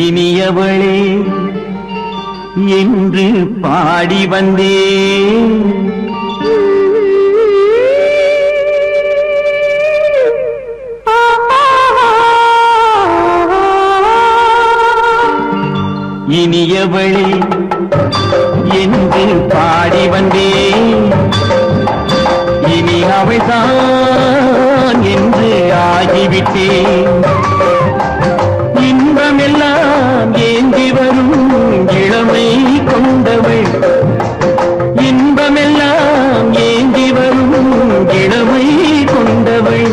இனியவளே என்று பாடி வந்தேன். இனியவளே என்று பாடி வந்தேன். இனி அவள்தான் என்று ஆகிவிட்டேன். இன்பமெல்லாம் ஏந்தி வரும் இளமை கொண்டவள். இன்பமெல்லாம் ஏந்தி வரும் இளமை கொண்டவள்.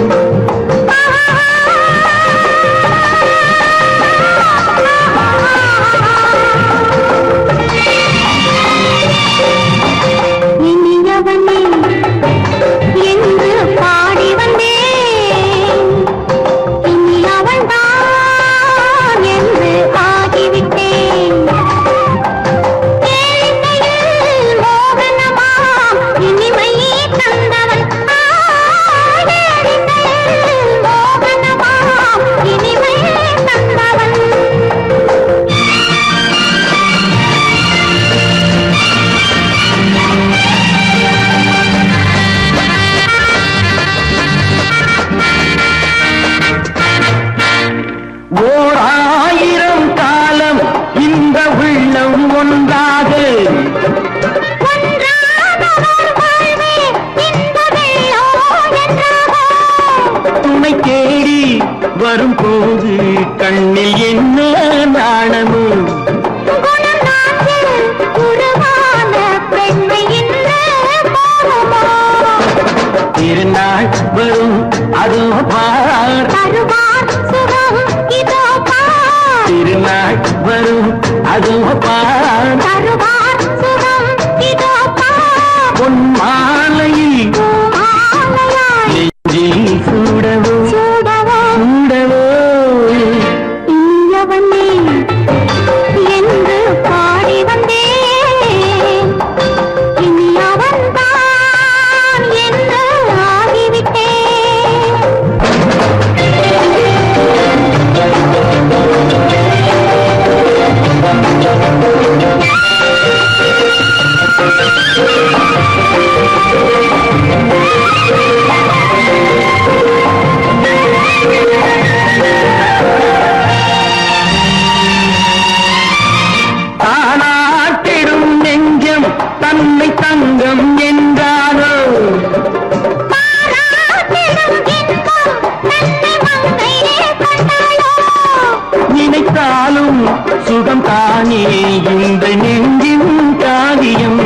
வரும்போது கண்ணில் என்ன நாணமும் திருநாள் வரும் அதோ பார். திருநாள் வரும் அதோ பார். பொன் மாலையில் நெஞ்சில் சூடவோ தங்கம் என்றாரோ நினைத்தாலும் சுகம் தானே இந்த நெஞ்சின் காரியம்.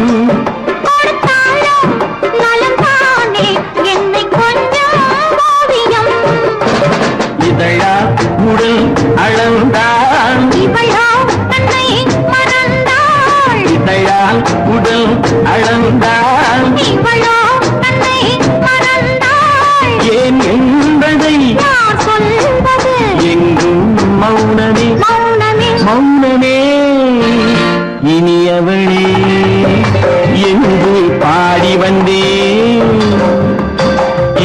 இதழா உடல் அளந்தான் இதழால் உடல் அளந்தால் ஏன் என்பதை எங்கும் மௌனமே மௌனமே. இனியவளே என்று பாடி வந்தேன்.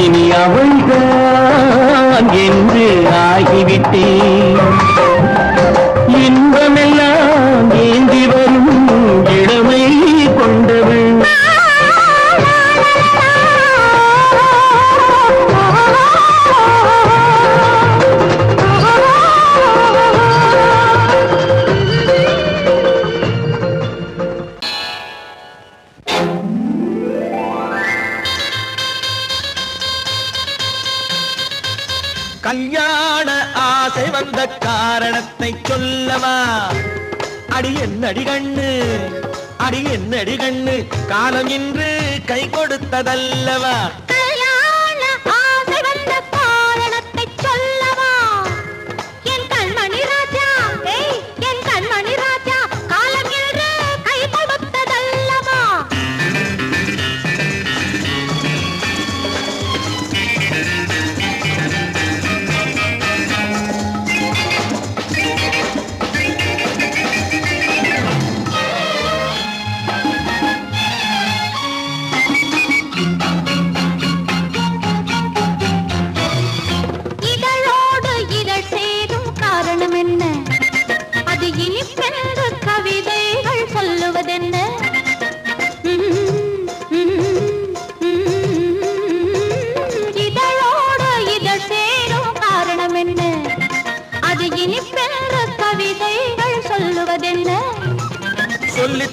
இனி அவள்தான் என்று ஆகிவிட்டேன். இன்பமெல்லாம் ஏந்தி வரும் இளமை கொண்டவள். கல்யாண ஆசை வந்த காரணத்தை சொல்லவா? அடி என்னடி கண்ணு, அடி என்னடி கண்ணு, காலம் இன்று கை கொடுத்ததல்லவா? கல்யாண ஆசை வந்த காரணத்தை சொல்லவா? என் கண்மணி ராஜா, என் கண்மணி ராஜா, காலம் இன்று கை கொடுத்ததல்லவா?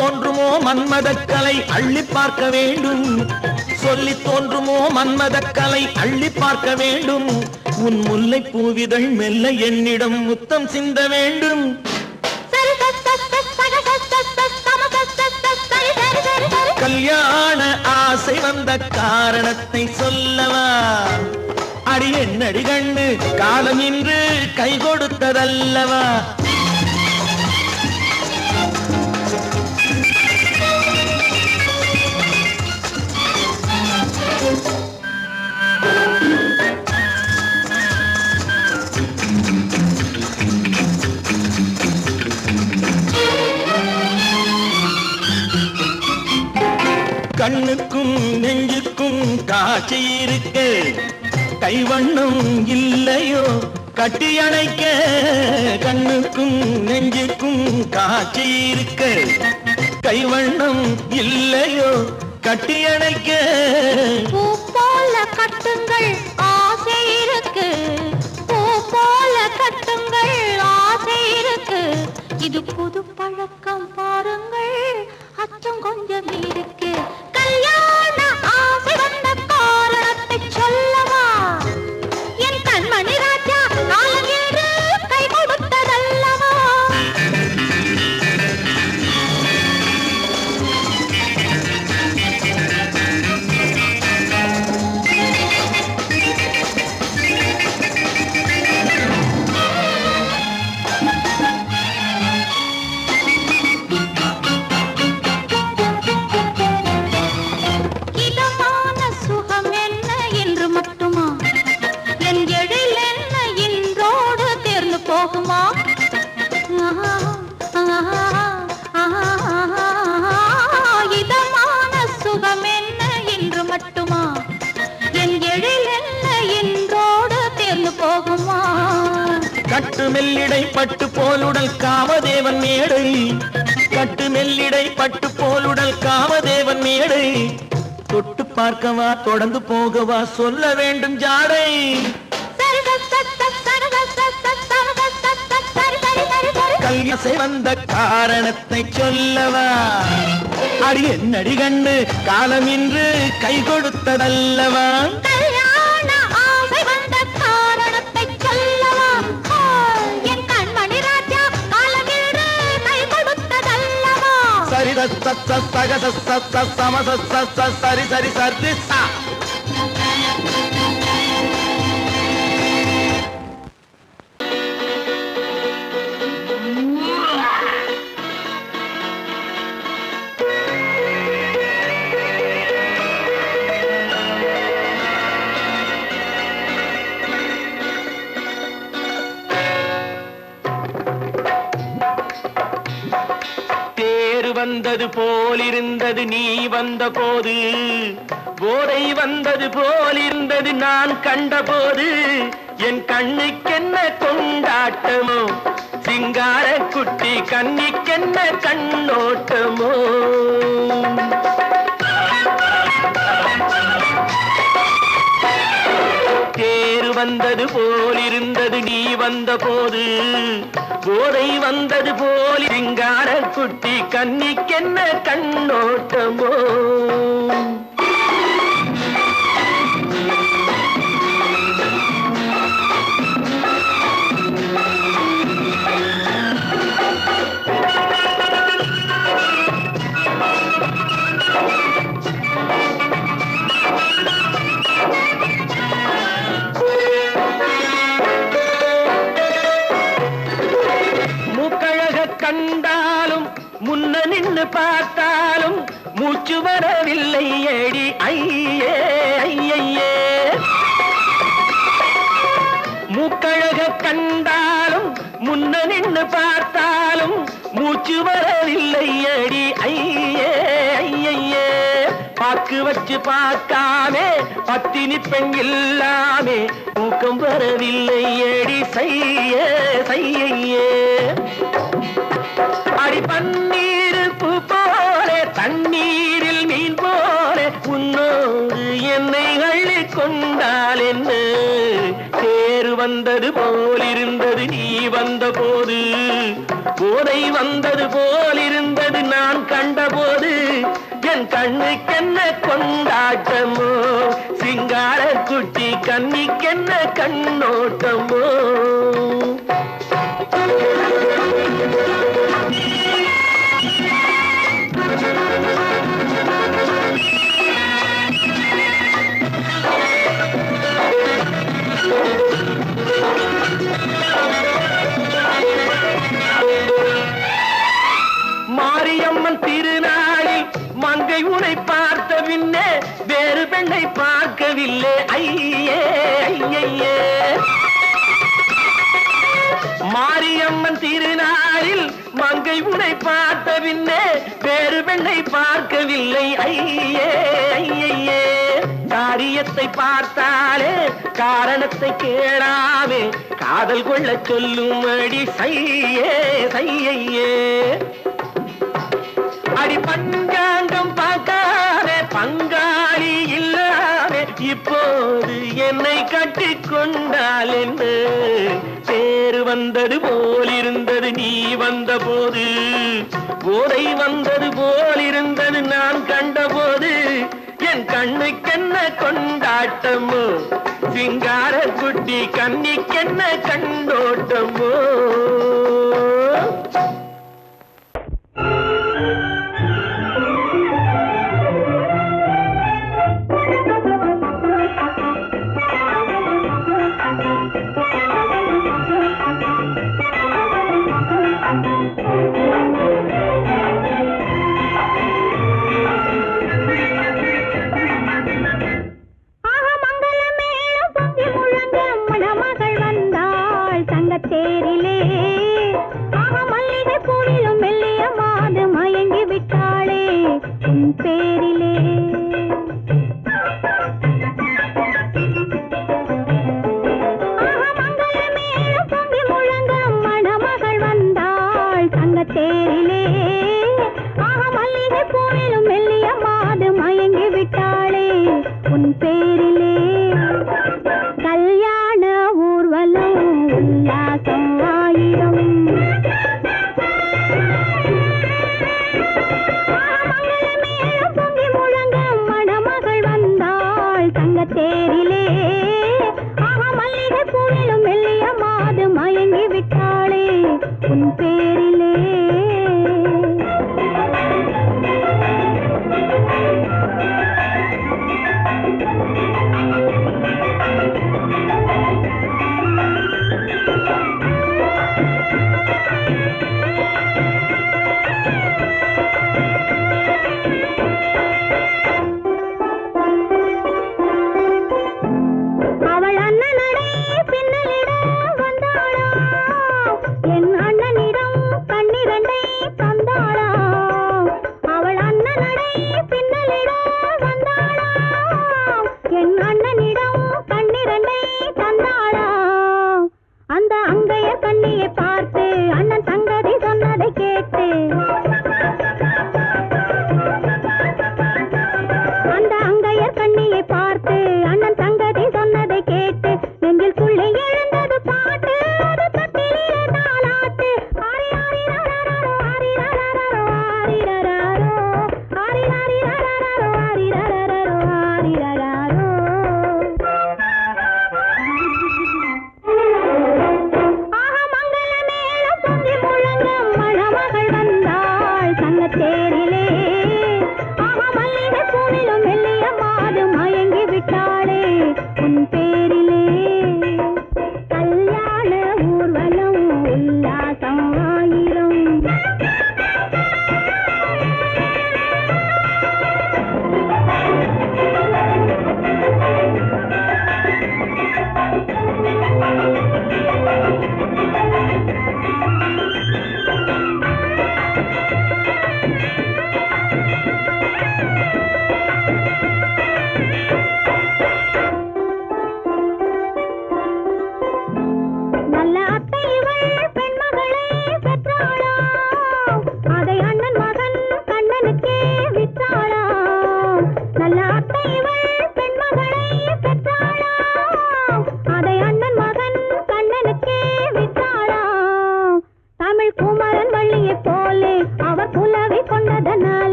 தோன்றுமோ மன்மதக்கலை அள்ளி பார்க்க வேண்டும், சொல்லி தோன்றுமோ மன்மதக்கலை அள்ளி பார்க்க வேண்டும். உன் முல்லை பூவிதழ் மெல்ல என்னிடம் முத்தம் சிந்த வேண்டும். கல்யாண ஆசை வந்த காரணத்தை சொல்லவா? அடி என்னடி கண்ணு காலம் இன்று கை கொடுத்ததல்லவா? கண்ணுக்கும் நெஞ்சுக்கும் காட்சி இருக்கு, கைவண்ணம் இல்லையோ கட்டி அணைக்க. கண்ணுக்கும் நெஞ்சுக்கும் காட்சி இருக்கு, கைவண்ணம் இல்லையோ கட்டி அணைக்க. பூ போல கட்டுங்கள் ஆசை இருக்கு, பூ போல கட்டுங்கள் ஆசை இருக்கு. இது புது பழக்கம் பாருங்கள், அச்சம் கொஞ்சம் இருக்கு. கல்யாண ஆசை வந்த காரணத்தை சொல்லவா? என் கண்மணி ராஜா காலம் என்று கை கொடுத்ததல்லவா? இதமான சுகம் என்ன என்று மட்டுமா? என் எழில் என்ன என்றோடு தேர்ந்து போகுமா? கட்டு மெல்லிடை பட்டு போலுடல் காமதேவன் மேடை, கட்டு மெல்லிடை பட்டு போலுடல் காமதேவன் மேடை. தொட்டு பார்க்கவா தொடர்ந்து போகவா சொல்ல வேண்டும் ஜாடை. கல்யாசை வந்த காரணத்தை சொல்லவா? அடி என்னடி கண்டு காலம் இன்று கை கொடுத்ததல்லவா? கல்யாண ஆசை வந்த காரணத்தை சொல்லவா? என் கண்மணி ராஜா காலம் இன்று கை கொடுத்ததல்லவா? சரி சம சரி சரி சரி சா. வந்தது போலிருந்தது நீ வந்த போது, போதை வந்தது போலிருந்தது நான் கண்டபோது. என் கண்ணுக்கென்ன கொண்டாட்டமோ, சிங்கார குட்டி கண்ணிக்கென்ன கண்ணோட்டமோ. தேர் வந்தது போலிருந்தது நீ வந்த போது, போதை வந்தது போல் சிங்கார குட்டி கண்ணிக்கென்ன கண்ணோட்டமோ. கண்டாலும் முன்ன நின்று பார்த்தாலும் மூச்சு வரவில்லை ஏடி ஐயே ஐயே. மூக்கழக கண்டாலும் முன்ன நின்று பார்த்தாலும் மூச்சு வரவில்லை ஏடி ஐயே ஐயே. பாக்கு வச்சு பார்க்காமே பத்தினி பெண் இல்லாமே ஊக்கம் வரவில்லை ஏடி செய்ய செய்யே. அடி பன்னீர் பூ போலே தண்ணீரில் மீன் போலே உன்னோடு என்னை அள்ளி கொண்டால் என்ன தேறு வந்தது போலிருந்தது நீ வந்த போது போதை வந்தது போலிருந்தது நான் கண்டபோது என் கண்ணுக்கென்ன கொண்டாட்டமோ சிங்கார குட்டி கண்ணிக்கென்ன கண்ணோட்டமோ மாரியம்மன் திருநாளில் மங்கை உனை பார்த்த பின்னே வேறு பெண்ணை பார்க்கவில்லை ஐயே ஐயே மாரியம்மன் திருநாளில் மங்கை உனை பார்த்த பின்னே வேறு பெண்ணை பார்க்கவில்லை ஐயே ஐயே காரியத்தை பார்த்தாலே காரணத்தை கேளாமே காதல் கொள்ள சொல்லும்படி சையே சையே அடி பஞ்சாங்கம் பார்க்காதே பங்காளி இல்லாதே இப்போது என்னை கட்டி கொண்டால் என்ன தேறு வந்தது போலிருந்தது நீ வந்த போது போதை வந்தது போலிருந்தது நான் கண்டபோது என் கண்ணுக்கென்ன கொண்டாட்டமோ சிங்கார குட்டி கண்ணிக்கென்ன கண்டோட்டமோ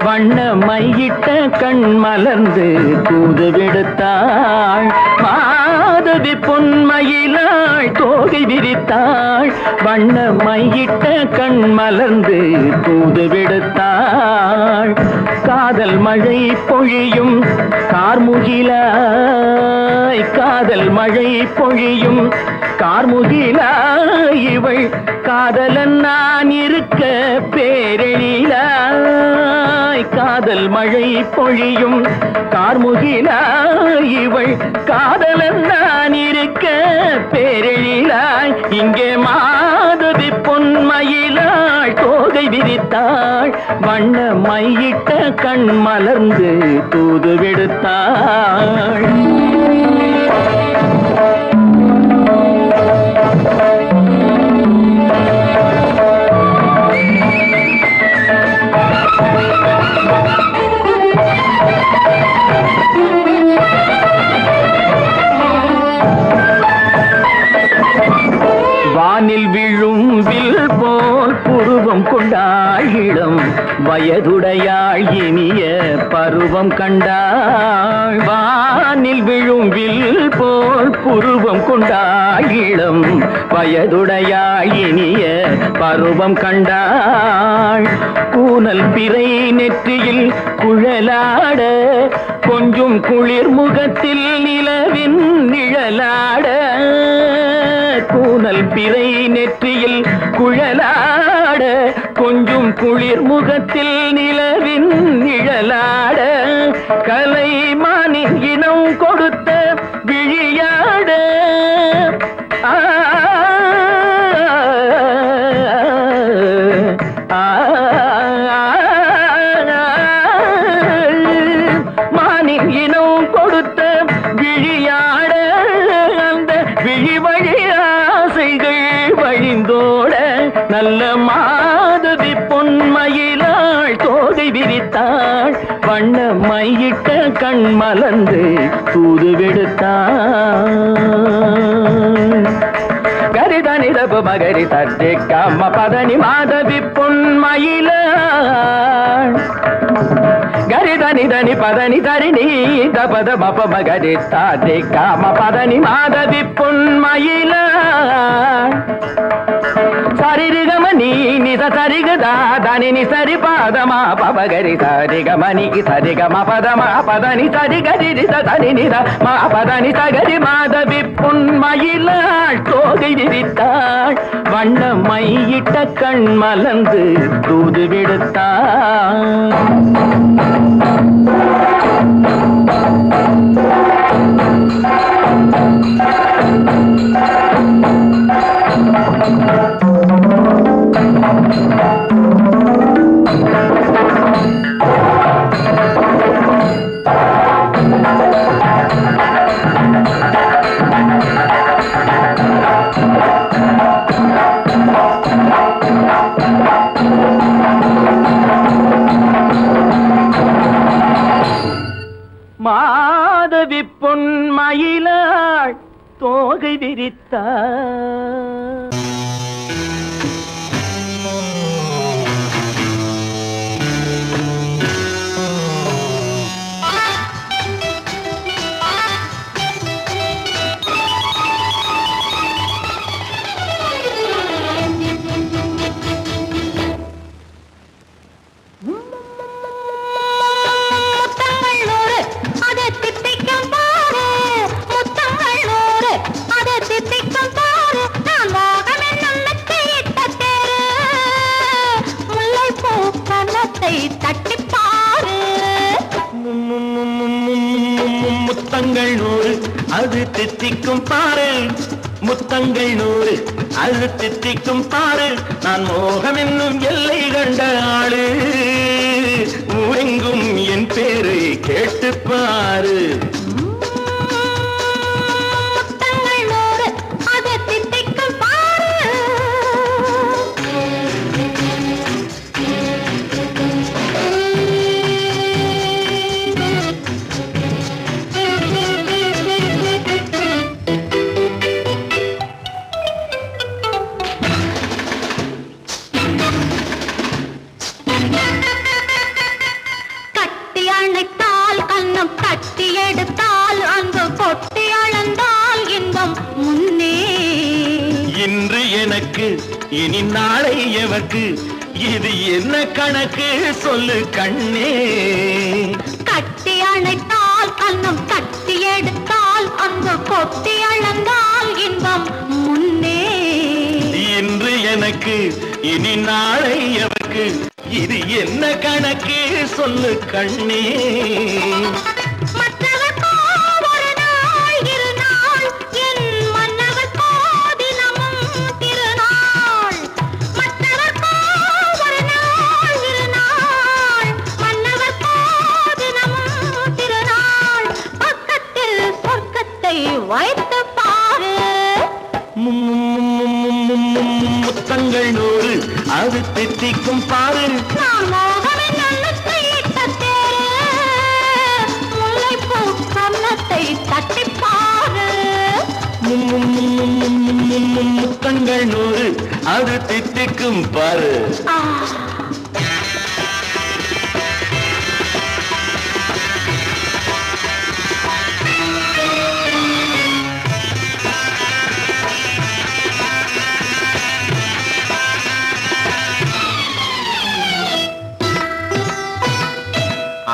வண்ண மையிட்ட கண் மலர்ந்து தூது விடுத்தாள். மாதவி பொன்மயிலாள் தோகை விரித்தாள். வண்ண மையிட்ட கண் மலர்ந்து தூது விடுத்தாள். காதல் மழை பொழியும் கார்முகிலாய், காதல் மழை பொழியும் கார்முகிலாய், இவள் காதலன் நான் இருக்க பேரெழிலாய். காதல் மழை பொழியும் கார்முகிலாய், இவள் காதலன் நான் இருக்க பேரெழிலாய். இங்கே மாதவி பொன்மயிலாள் தோகை விரித்தாள். வண்ண மையிட்ட கண் மலர்ந்து தூது விடுத்தாள். வானில் விழும் வில் போல் புருவம் கொண்டாள். இளம் வயதுடையாள் இனிய பருவம் கண்டாள். வானில் விழும் வில் போல் புருவம் கொண்டாள். இளம் வயதுடையாள் இனிய பருவம் கண்டாள். கூனல் பிறை நெற்றியில் குழலாட, கொஞ்சம் குளிர் முகத்தில் நிலவின் நிழலாட. கூனல் பிறை நெற்றியில் குழலாட, கொஞ்சம் குளிர் முகத்தில் நிலவின் நிழலாட. கலைமானின் இனம் கொடுத்த விழியாட. மானின் இனம் கொடுத்த விழியாட. அந்த விழி வழி ஆசைகள் வழிந்தோட. நல்ல மாதவி பொன்மயிலாள் தோகை விரித்தாள். வண்ண மையிட்ட கண் மலர்ந்து தூது விடுத்தாள். கரிதனிரபு மகரி தட்டி கம்ம பதனி மாதவி பொன்மயிலாள். கரிதனி தனி பதனி தரிணி தபத மப மகரி தாட்டி காம பதனி மாதவி பொன்மயிலாள். சரிகமணி நித சரிகதா தனி சரி பாதமா பபகரி சரிகமணிக்கு சரிகம பதமா பதனி சரிகரி தனி நித மா பதனி சகரி மாதவி பொன்மயிலாள் தோகை விரித்தாள். வண்ண மையிட்ட கண் மலர்ந்து தூது விடுத்தாள். மாதவி பொன்மயிலாள் தோகை விரித்தாள். முத்தங்கள் 100 அது தித்திக்கும் பாரு. முத்தங்கள் 100 அது தித்திக்கும் பாரு. நான் மோகம் என்னும் எல்லை கண்ட ஆளு. ஊரெங்கும் என் பேரை கேட்டு பாரு. கட்டி அணைத்தால் கண்ணம் தட்டி எடுத்தால் அன்பு கொட்டி அளந்தால் இன்பம் முன்னே. இன்று எனக்கு இனி நாளை எவர்க்கு இது என்ன கணக்கு சொல்லு கண்ணே. கட்டி அணைத்தால் கண்ணம் தட்டி எடுத்தால் அன்பு கொட்டி அளந்தால் இன்பம் முன்னே. இன்று எனக்கு இனி நாளை எவர்க்கு இது என்ன கணக்கு சொல்லு கண்ணே. மற்றவர்க்கோ ஒரு நாள் இரு நாள் என் மன்னவர்க்கோ தினமும் திருநாள். மற்றவர்க்கோ ஒரு நாள் இரு நாள் மன்னவர்க்கோ தினமும் திருநாள். பக்கத்தில் சொர்க்கத்தை வைத்து பாரு. முத்தங்கள் 100 அது தித்திக்கும் பாரு. நான் மோகனின் நல்லத்தை இட்ட தேரு. முல்லைப்பூ கன்னத்தை தட்டிப் பாரு. முத்தங்கள் 100 அது தித்திக்கும் பாரு. ஆ.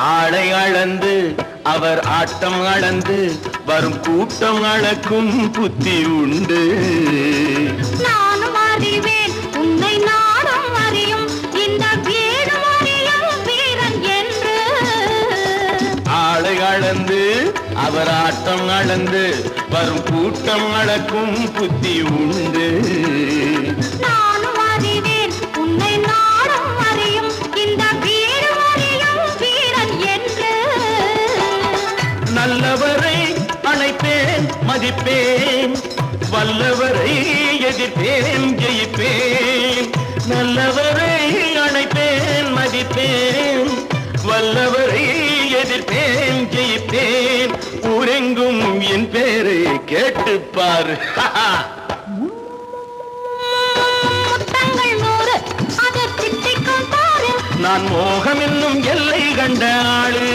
ஆடை அளந்து அவர் ஆட்டம் அளந்து வரும் கூட்டம் அளக்கும் புத்தி உண்டு. நானும் அறிவேன் உன்னை நானும் அறியும் இந்த வீடும் அறியும் வீரன் என்று. ஆடை அளந்து அவர் ஆட்டம் அளந்து வரும் கூட்டம் அளக்கும் புத்தி உண்டு. நானும் அறிவேன் உன்னை நானும் அறியும் இந்த வீடும் அறியும் வீரன் என்று. நல்லவரை அணைப்பேன் மதிப்பேன் வல்லவரை எதிர்ப்பேன் ஜெயிப்பேன். நல்லவரை அணைப்பேன் மதிப்பேன் வல்லவரை எதிர்ப்பேன் ஜெயிப்பேன். ஊரெங்கும் என் பேரை கேட்டுப்பார். முத்தங்கள் 100 அது தித்திக்கும் பாரு. நான் மோகம் என்னும் எல்லை கண்ட ஆளு.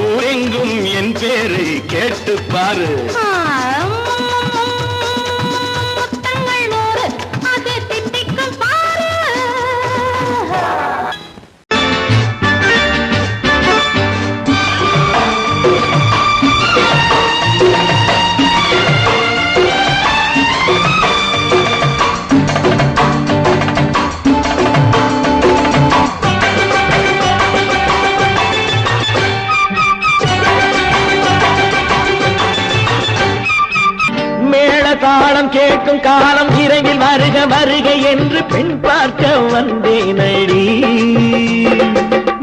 ஊரெங்கும் என் பேரை கேட்டுப்பாரு. முத்தங்கள் 100 அது தித்திக்கும் பாரு. தாளம் கேட்கும் காலம் இரவில் வருக வருக என்று பெண் பார்க்க வந்தேனடி.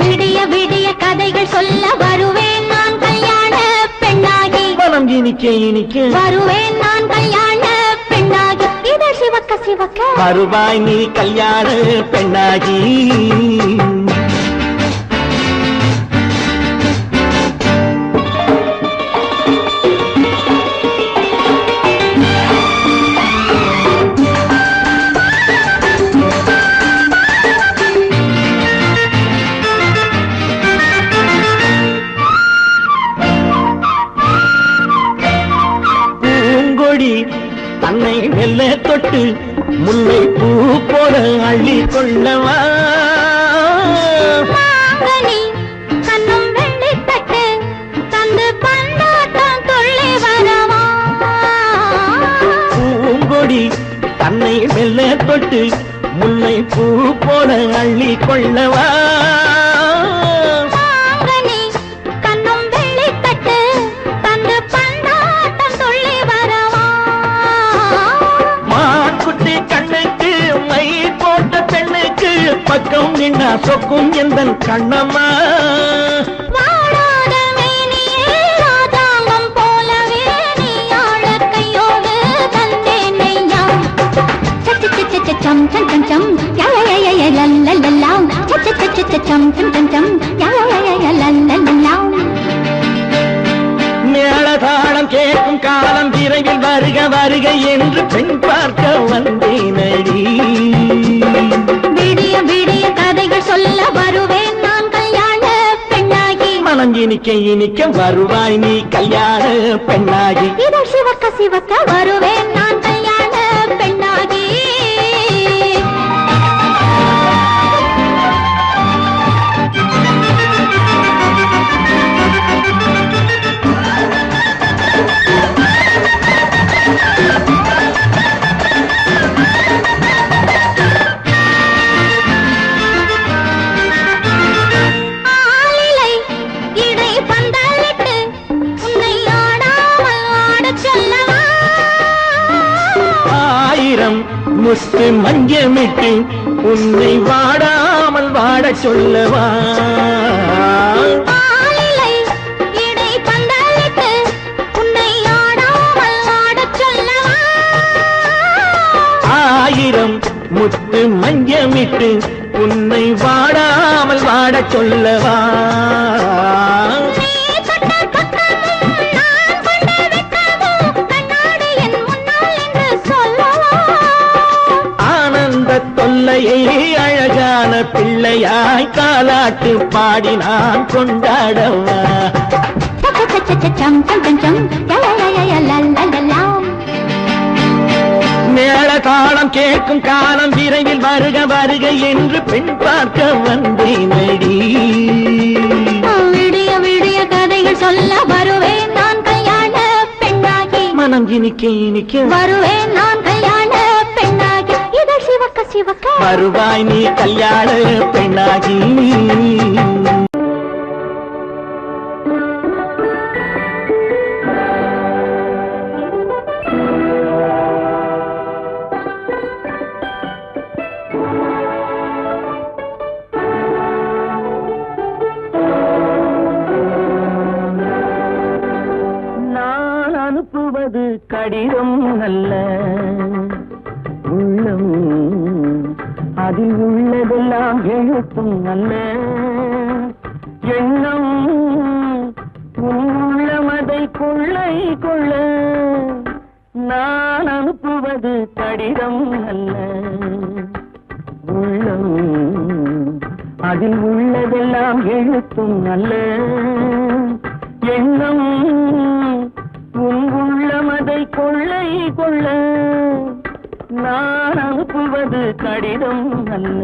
விடிய விடிய கதைகள் சொல்ல வருவேன் நான் கல்யாண பெண்ணாகி. மனம் இனிக்க இனிக்க வருவேன் நான் கல்யாண பெண்ணாகி. இதழ் சிவக்க சிவக்க வருவாய் நீ கல்யாண பெண்ணாகி. தன்னை மெல்ல தொட்டு முல்லை பூ போல அள்ளி கொள்ளவா. கண்ணும் வெள்ளி தட்டு தந்து பந்தாட்டம் துள்ளி வரவா. பூங்கொடி தன்னை மெல்ல தொட்டு முல்லை பூ போல அள்ளி கொள்ளவா. கண்ணும் வெள்ளி தட்டு தந்து பந்தாட்டம் துள்ளி வரவா. மான்குட்டி கண்ணுக்கு மை போட்ட பெண்ணுக்கு பக்கம் நின்னா சொக்கும் எந்தன் கண்ணம்மா. வாழாத மேனியே ராஜாங்கம் போலவே நீ ஆழ கையோடு தந்தேனையா. சம் சம் சம் சம் யா யா யா யா லல்லல்லா. சம் சம் சம் சம் யா யா யா யா லல்லல்லா. மேளதாளம் கேட்கும் காலம் விரைவில் வருக வருக என்று பெண் பார்க்க வந்தேனடி. விடிய விடிய கதைகள் சொல்ல வருவேன் நான் கல்யாண இனிக்க இனிக்க வருவாய் நீ கல்யாண பெண்ணாகி. இதழ் சிவக்க சிவக்க வருவேன் நான் கல்யாண பெண்ணாகி. முத்து மஞ்சமிட்டு உன்னை வாடாமல் வாட சொல்லவா. இடை பந்தலிட்டு உன்னை ஆடாமல் வாடச் சொல்லவா. ஆயிரம் முத்து மஞ்சமிட்டு உன்னை வாடாமல் வாட சொல்லவா. தொல்லையை அழகான பிள்ளையாய் காலாட்டு பாடி நான் கொண்டாடவா. மேள காலம் கேட்கும் காலம் விரைவில் வருக வருக என்று பெண் பார்க்க வந்தேனடி. விடிய விடிய கதைகள் சொல்ல வருவேன் நான் கல்யாண பெண்ணாகி. மனம் இனிக்க இனிக்க வருவேன் நான் கல்யாண பெண்ணாகி. இதழ் சிவக்க சிவக்க வருவாய் நீ கல்யாண பெண்ணாகி. நான் அனுப்புவது கடிதம் அல்ல, உள்ளம் அதில் உள்ளதெல்லாம் எழுத்தும் அல்ல. எண்ணம் உள்ளமதை கொள்ளை கொள்ள. நான் அனுப்புவது கடிதம் அல்ல, உள்ளம் அதில் உள்ளதெல்லாம் எழுத்தும் அல்ல. எண்ணம் உள்ளமதை கொள்ளை கொள்ள. நான் அனுப்புவது கடிதம் அல்ல.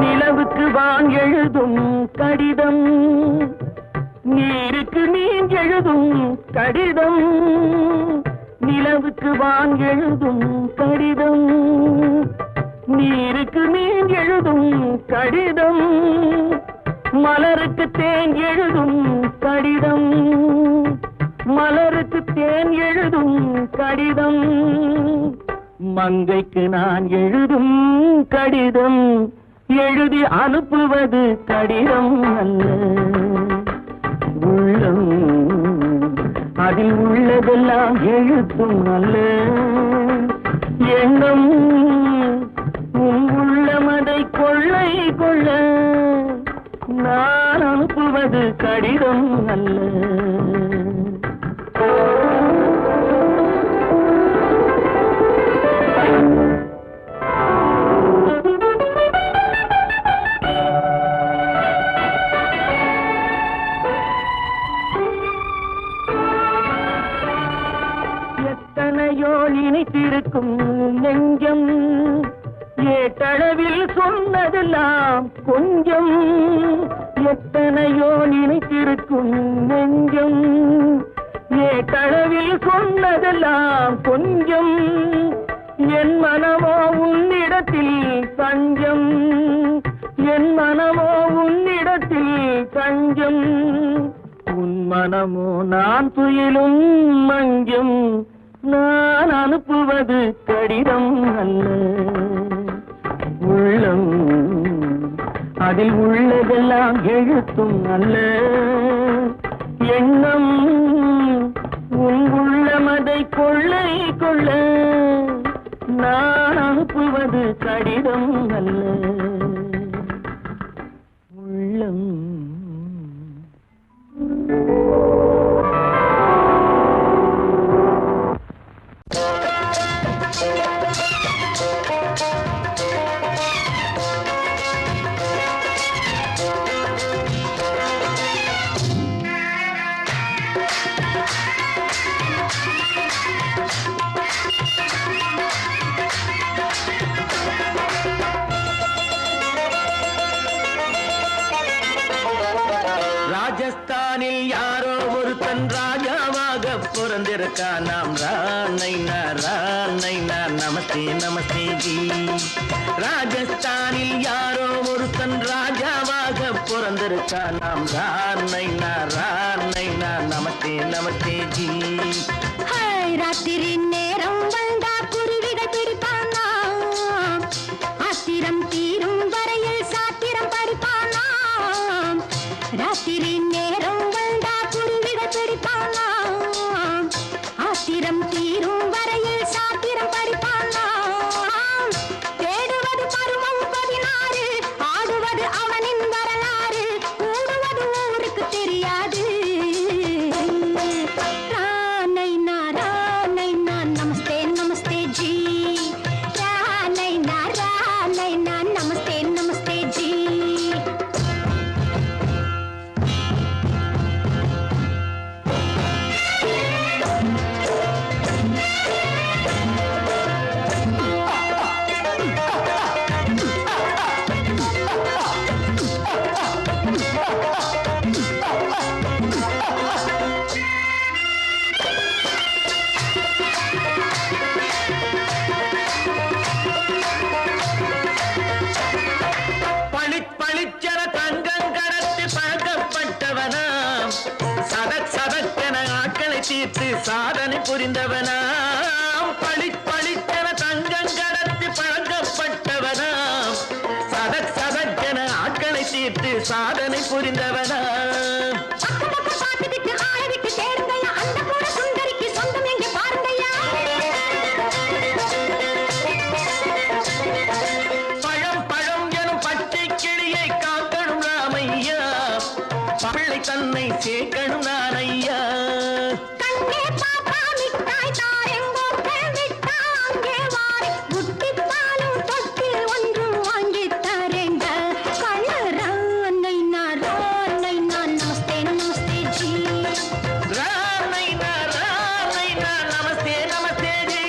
நிலவுக்கு வான் எழுதும் கடிதம், நீருக்கு நீர் எழுதும் கடிதம். நிலவுக்கு வான் எழுதும் கடிதம், நீருக்கு மீன் எழுதும் கடிதம். மலருக்கு தேன் எழுதும் கடிதம், மலருக்கு தேன் எழுதும் கடிதம். மங்கைக்கு நான் எழுதும் கடிதம், எழுதி அனுப்புவது கடிதம் அல்ல. உள்ளம் அதில் உள்ளதெல்லாம் எழுத்தும் அல்ல. எண்ணம் உள்ளமதை கொள்ளை கொள்ள. நான் அனுப்புவது கடிதம் அல்ல. எத்தனையோ நினைத்திருக்கும் நெஞ்சம், ஏட்டளவில் சொன்னதெல்லாம் கொஞ்சம். எத்தனையோ நினைத்திருக்கும் நெஞ்சம், ஏட்டளவில் சொன்னதெல்லாம் கொஞ்சம். என் மனமோ உன்னிடத்தில் தஞ்சம், என் மனமோ உன்னிடத்தில் தஞ்சம். உன் மனமோ நான் துயிலும் மஞ்சம். நான் அனுப்புவது கடிதம் அல்ல. உள்ளம் அதில் உள்ளதெல்லாம் எழுத்தும் அல்ல. எண்ணம் உன் உள்ளமதை கொள்ளை கொள்ள. நான் அனுப்புவது கடிதம் அல்ல. உள்ளம் ராஜஸ்தானில் யாரோ ஒருத்தன் ராஜாவாக பிறந்திருக்கான். நாம் ராணைனா நமஸ்தே நமஸ்தே ஜி. ராஜஸ்தானில் யாரோ ஒருத்தன் ராஜாவாக பிறந்திருக்கான். நாம் ராணைனா நமஸ்தே நமஸ்தே ஜி. ராத்திரி நேரம் வந்தா குருவிகள் பிடிப்பானா, ஆத்திரம் தீரும் வரையில் சாத்திரம் படிப்பானா. ராத்திரி நேரம் வந்தா குருவிகள் பிடிப்பானா, ஆத்திரம் தீரும் வரையில் சாத்திரம் படிப்பானா. தேடுவது பருவம் 16, ஆடுவது அவனின் வரலாறு, கூடுவது ஊருக்கு தெரியாது. நமஸ்தே நமஸ்தே ஜி. நமஸ்தே நமஸ்தே ஜி. பளிச்சர தங்கம் கடத்தி பழக்கப்பட்டவனாம். சதக்கென ஆட்களை தீர்த்து சாதனை புரிந்தவனாம். பளிச்சர தங்கம் கடத்தி பழக்கப்பட்டவனாம். சதக்கென ஆட்களை தீர்த்து சாதனை புரிந்தவனாம். தன்னை சேர்க்கணும் நான் ஐயா. கண்ணே பாப்பா மிட்டாய் தாரெங்கோ விட்டாங்கே வாரி, புட்டிப்பாலும் தொட்டு ஒன்றும் வாங்கி தரேங்க. கண்ணரானை நான் நமஸ்தே நமஸ்தே ஜி. ரானை நான் நமஸ்தே நமஸ்தே ஜி.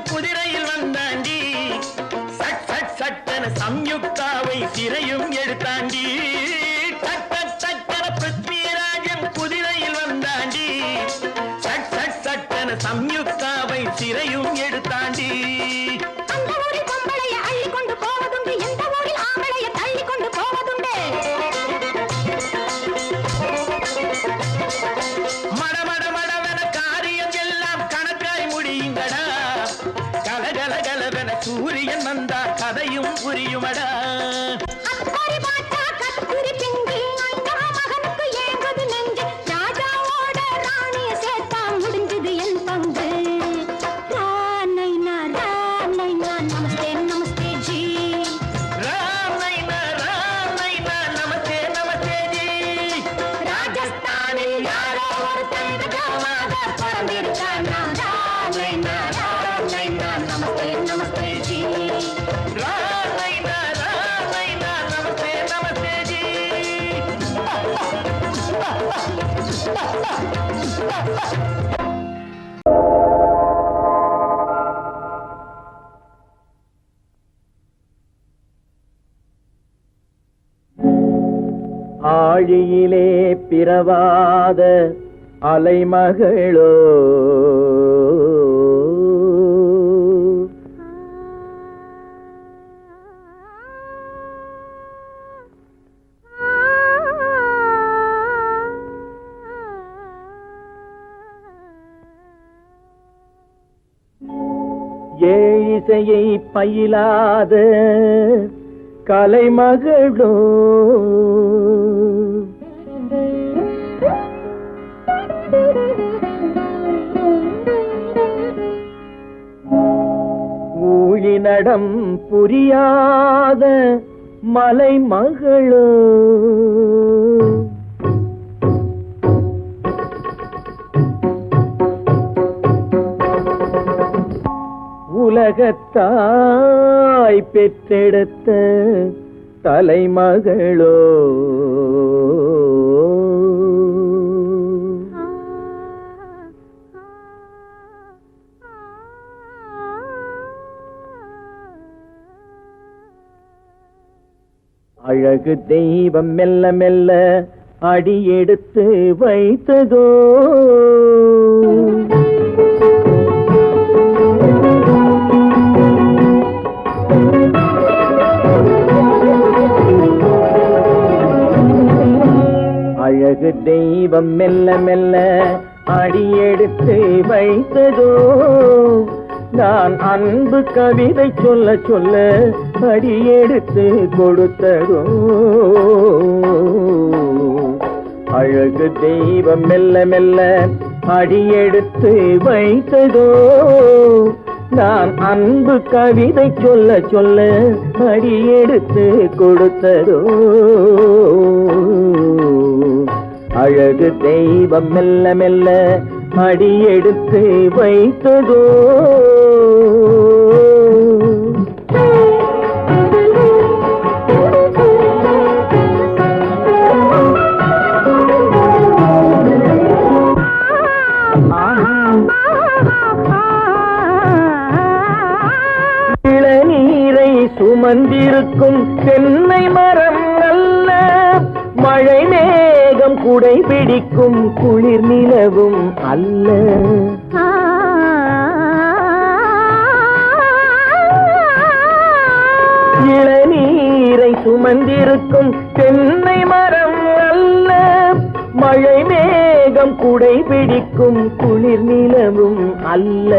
குதிரையில் வந்தாண்டி, சட்டென சம்யுக்தாவை சிறையும் எடுத்தாண்டி. சட்டென பிருத்விராஜன் குதிரையில் வந்தாண்டி, சட்டென சம்யுக்தாவை சிறையும் எடுத்தாண்டி. அந்த ஊரில் பொம்பளைய அள்ளி கொண்டு போவதுண்டு, எந்த ஊரில் ஆம்பளைய தள்ளி கொண்டு போவதுண்டு. மடமடவென காரியம் எல்லாம் கணக்காய் முடியுங்கடா. கலகலகலவென சூரியன் வந்தா கதையும் புரியுமடா. அக்கறை பாட்டா கத்துரி பிங்கு, ஐயா மகனுக்கு ஏங்குது நெஞ்சு. ராஜாவோட ராணிய சேர்த்தா முடிஞ்சது என் பங்கு. ரானை நான் நமஸ்தே நமஸ்தே ஜி. ரானை நான் நமஸ்தே நமஸ்தே ஜி. ராஜஸ்தானில் யாரோ ஒருத்தன் ராஜாவாக பிறந்திருக்கான். ரானை நான் நமஸ்தே நமஸ்தே ஜி. ரானை நான் நமஸ்தே நமஸ்தே ஜி. ஆழியிலே பிறவாத அலைமகளோ, இசையை பயிலாத கலைமகளோ, மடம் புரியாத மலைமகளோ உலகத்தாய் பெற்றெடுத்த தலைமகளோ அழகு தெய்வம் மெல்ல மெல்ல அடியெடுத்து வைத்ததோ அழகு தெய்வம் மெல்ல மெல்ல அடியெடுத்து வைத்ததோ நான் அன்பு கவிதை சொல்ல சொல்ல அடியெடுத்து கொடுத்ததோ அழகு தெய்வம் மெல்ல மெல்ல அடியெடுத்து வைத்ததோ நான் அன்பு கவிதை சொல்ல சொல்ல அடியெடுத்து கொடுத்ததோ அழகு தெய்வம் மெல்ல மெல்ல அடியெடுத்து வைத்ததோ இளநீரை சுமந்திருக்கும் தென்னை மரம் அல்ல மழை மேகம் குடை பிடிக்கும் குளிர் நிலவும் அல்ல இளநீரை சுமந்திருக்கும் தென்னை மரம் அல்ல மழை மேகம் குடை பிடிக்கும் குளிர் நிலவும் அல்ல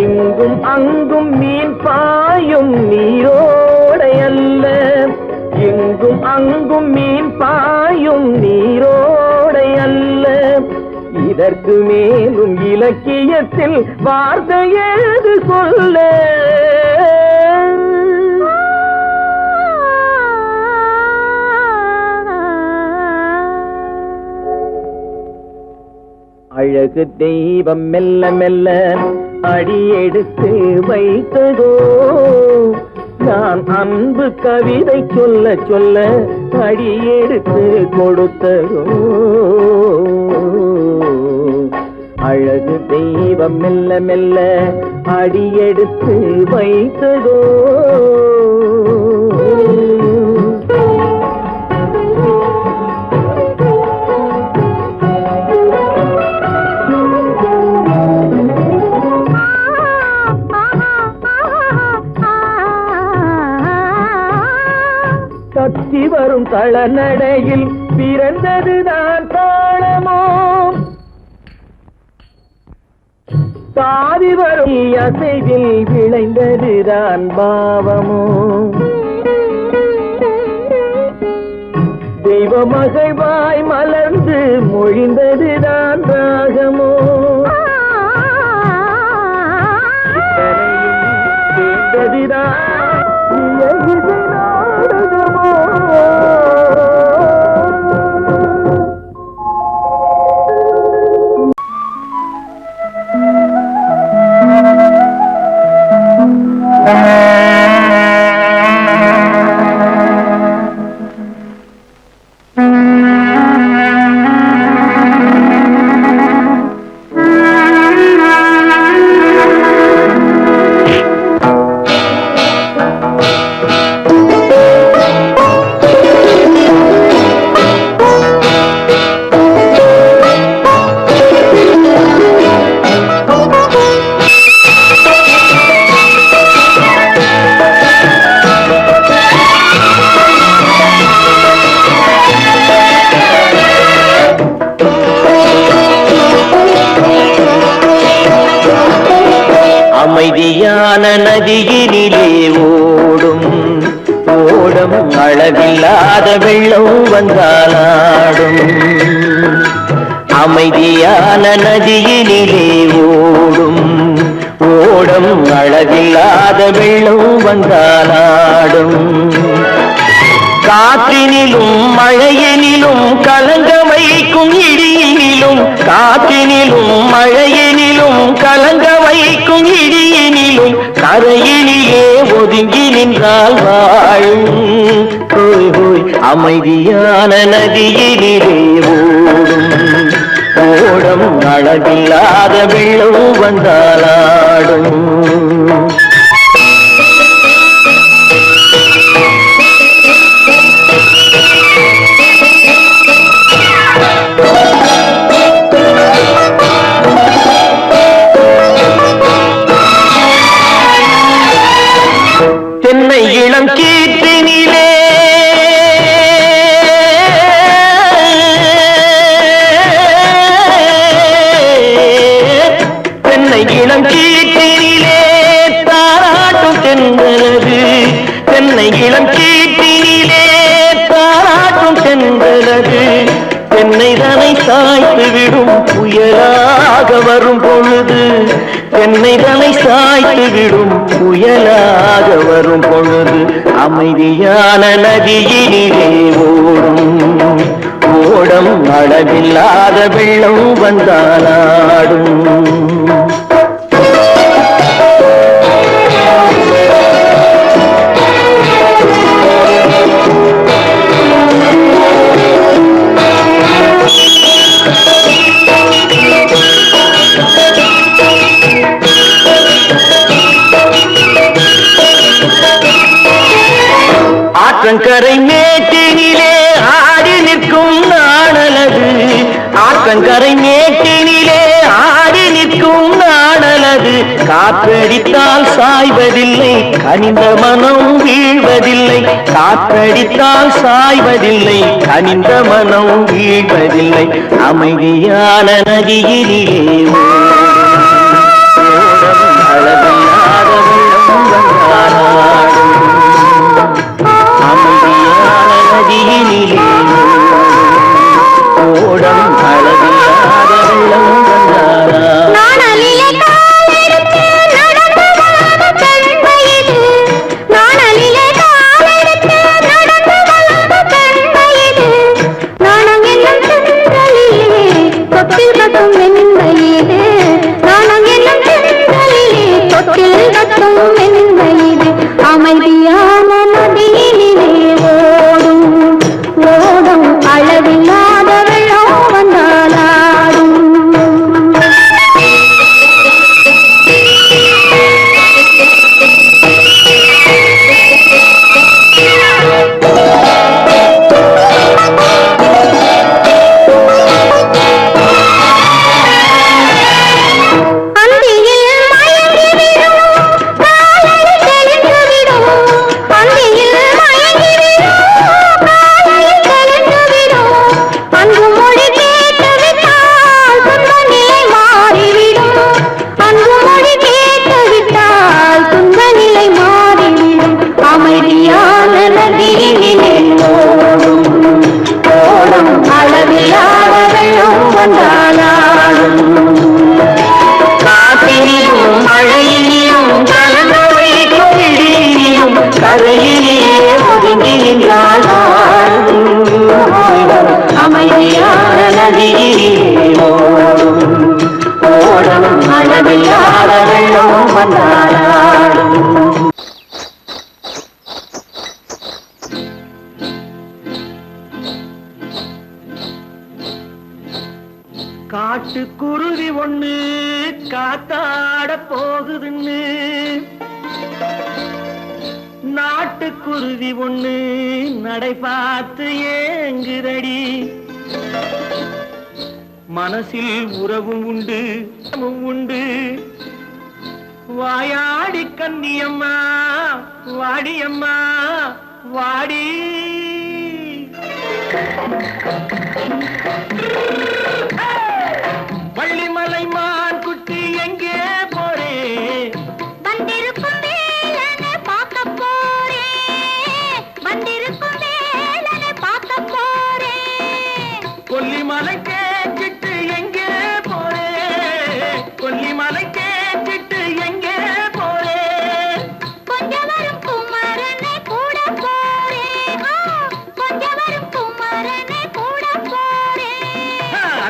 இங்கும் அங்கும் மீன் பாயும் நீரோடை அல்ல எங்கும் அங்கும் மீன் பாயும் நீரோடை அல்ல இதற்கு மேலும் இலக்கியத்தில் வார்த்தை ஏது சொல்ல அழகு தெய்வம் மெல்ல மெல்ல அடியெடுத்து வைத்ததோ நான் அன்பு கவிதை சொல்ல சொல்ல அடியெடுத்து கொடுத்ததோ அழகு தெய்வம் மெல்ல மெல்ல அடியெடுத்து வைத்ததோ தத்தி வரும் தளநடையில் பிறந்ததுதான் தாளமோ தாவி வரும் அசைவில் விளைந்ததுதான் பாவமோ தெய்வ மகிழ்வாய் மலர்ந்து மொழிந்ததுதான் ராகமோ கேட்டதுதான் அமைதியான நதியினிலே ஓடும் ஓடும் அளவில்லாத வெள்ளம் வந்தாலாடும் அமைதியான நதியினிலே ஓடும் ஓடம் அளவில்லாத வெள்ளம் வந்தாலாடும் காற்றினிலும் மழையினிலும் கலங்க வைக்கும் இடியினிலும் காற்றினிலும் மழையினிலும் கலங்க வைக்கும் இடியினிலும் கரையினிலே ஒதுங்கி நின்றால் வாழும் ஹோய் ஹோய் அமைதியான நதியினிலே ஓடும் ஓடம் அளவில்லாத வெள்ளம் வந்தாலாடும் தென்னை இளம் கீற்றினிலே தென்னை இளம் கீற்றினிலே தாராட்டும் தென்றலது தென்னை இளம் கீற்றினிலே தாராட்டும் தென்றலது தென்னை தனை சாய்த்து விடும் புயலாக வரும் பொழுது தென்னை தனை சாய்த்து விடும் புயலாக வரும் பொழுது அமைதியான நதியினிலே ஓடும் ஓடம் அளவில்லாத வெள்ளம் வந்தாலாடும் ஆற்றங்கரை மேட்டினிலே ஆடி நிற்கும் நாணலது ஆற்றங்கரை மேட்டினிலே ஆடி நிற்கும் நாணலது காற்றடித்தால் சாய்வதில்லை கனிந்த மனம் வீழ்வதில்லை காற்றடித்தால் சாய்வதில்லை கனிந்த மனம் வீழ்வதில்லை அமைதியான நதியினிலே அளவில்லாத வெள்ளம் வந்தாலாடும் அமைதியான நதியினிலே ஓடம் அளவில்லாத வெள்ளம் வந்தாலாடும் அமைதியான நதியினிலே ஓடும் ஓடும் அளவில்லாத வெள்ளம் வந்தாலாடும் அமைதியான நதியிலே ஓடும் ஓடும் அளவில்லாத வெள்ளம் வந்தாலாடும் காட்டுக்குருவி ஒண்ணு காத்தாட போகுதுன்னு நாட்டுக்குருவி ஒண்ணு நடை பார்த்து ஏங்குதடி மனசில் உறவும் உண்டு உண்டு வாயாடி கன்னியம்மா வாடியம்மா வாடி வள்ளிமலை மான் குட்டி எங்கே போறே வந்திருக்கும் வேலனை பார்க்க போறேன் வந்திருக்கும் வேலனை பார்க்க போறேன் கொல்லிமலை கேட்டுட்டு எங்கே போறே கொல்லிமலை கேட்டுட்டு எங்கே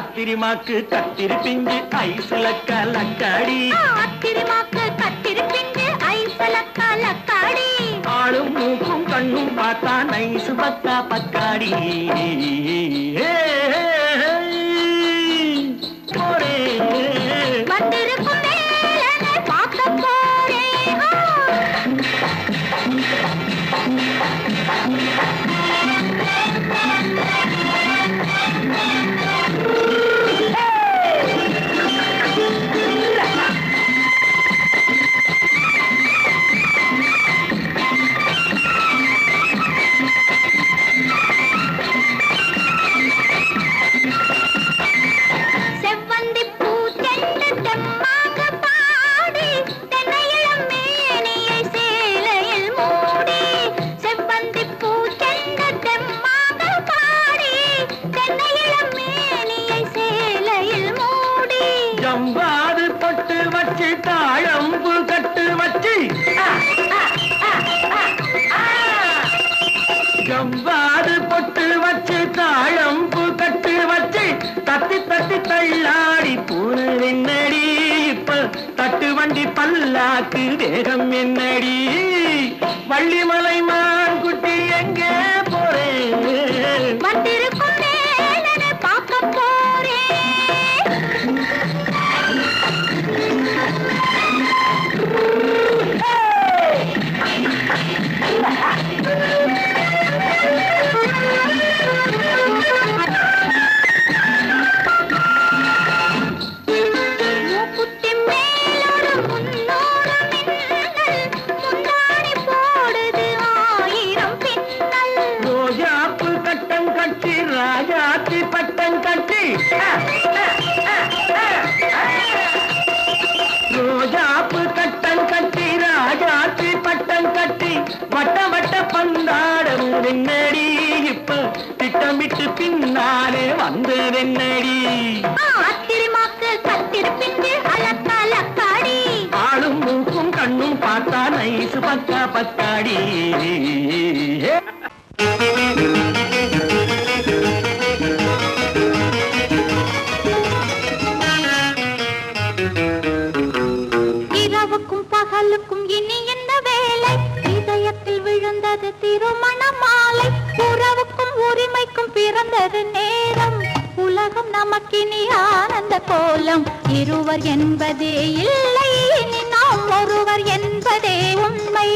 அத்திரிமாக்கு கத்திரி பிஞ்சு ஐசுல கலக்காடி அத்திரிமாக்கு கத்திரி பிஞ்சு ஐசுல கலக்காடி ஆளும் மூக்கும் கண்ணும் பார்த்தா நைசு பக்கா பக்காடி வந்திருக்கும் வேலனை பார்க்க போறேன் செவ்வந்தி பூ தெண்டு தெம்மாக பாடி தென்னையிளம் மேனியை சேலையில் மூடி செவ்வந்தி பூ தெண்டு தெம்மாக பாடி தென்னையிளம் மேனியை சேலையில் மூடி ஜம்பாது பொட்டு வச்சு தாழம்பு கட்டு வச்சு ஜம்பாது பொட்டு வச்சு தாழம்பு கட்டு வச்சு தத்தி தத்தி தள்ளாடி பூன என்னடி இப்ப தட்டு வண்டி பல்லாக்கு வேகம் என்னடி வள்ளிமலை மான் குட்டி எங்கே போறேன் வந்திருக்கும் வேலனை பார்க்க போறேன் மூக்குத்தி மேலோடு முன்னோடு மின்னல் முந்தாணி போடுது ஆயிரம் பின்னல் ரோஜாப்பு கட்டம் கட்டி ராஜாத்தி பட்டம் கட்டி ரோஜாப்பு கட்டம் கட்டி ராஜாத்தி பட்டம் கட்டி வட்ட வட்ட பந்தாடம் என்னடி இப்ப திட்டமிட்டு பின்னாலே வந்ததென்னடி அத்திரிமாக்கு கத்திரி பிஞ்சு அலக்காடி ஆளும் மூக்கும் கண்ணும் பார்த்தா நைசு பக்கா பக்காடி இரவுக்கும் பகலுக்கும் இனி என்ன வேலை இதயத்தில் விழுந்தது திருமண மாலை உறவுக்கும் உரிமைக்கும் பிறந்தது நேரம் உலகம் நமக்கினி ஆனந்த கோலம் இருவர் என்பதே இல்லை இனி நாம் ஒருவர் என்பதே உண்மை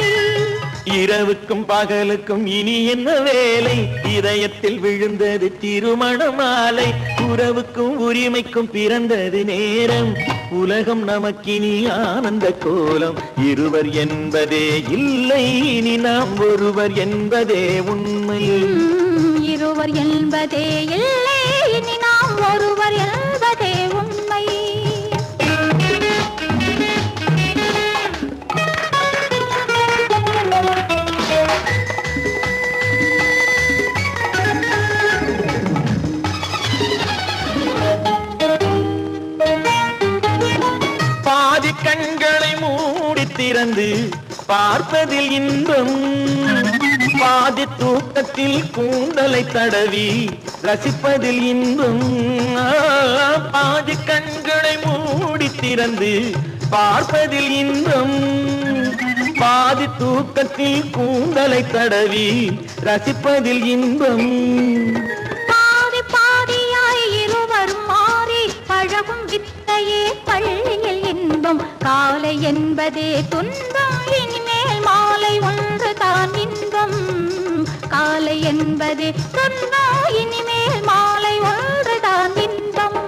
இரவுக்கும் பகலுக்கும் இனி என்ன வேலை இதயத்தில் விழுந்தது திருமண மாலை உறவுக்கும் உரிமைக்கும் பிறந்தது நேரம் உலகம் நமக்கினி ஆனந்த கோலம் இருவர் என்பதே இல்லை இனி நாம் ஒருவர் என்பதே உண்மை இருவர் என்பதே இல்லை இனி நாம் ஒருவர் என்பதே உண்மை பாதி கண்களை மூடி திறந்து பார்ப்பதில் இன்பம் பாதி தூக்கத்தில் கூந்தலை தடவி ரசிப்பதில் இன்பம் பாதி கண்களை மூடி திறந்து பார்ப்பதில் இன்பம் பாதி தூக்கத்தில் கூந்தலை தடவி ரசிப்பதில் இன்பம் பாதி பாதியாய் இருவர் மாறி பழகும் வித்தையே பள்ளியில் இன்பம் காலை என்பதே துன்பம் இனிமேல் மாலை ஒன்று தான் இன்பம் காலை என்பதே துன்பம் இனிமேல் மாலை ஒன்று தான் இன்பம்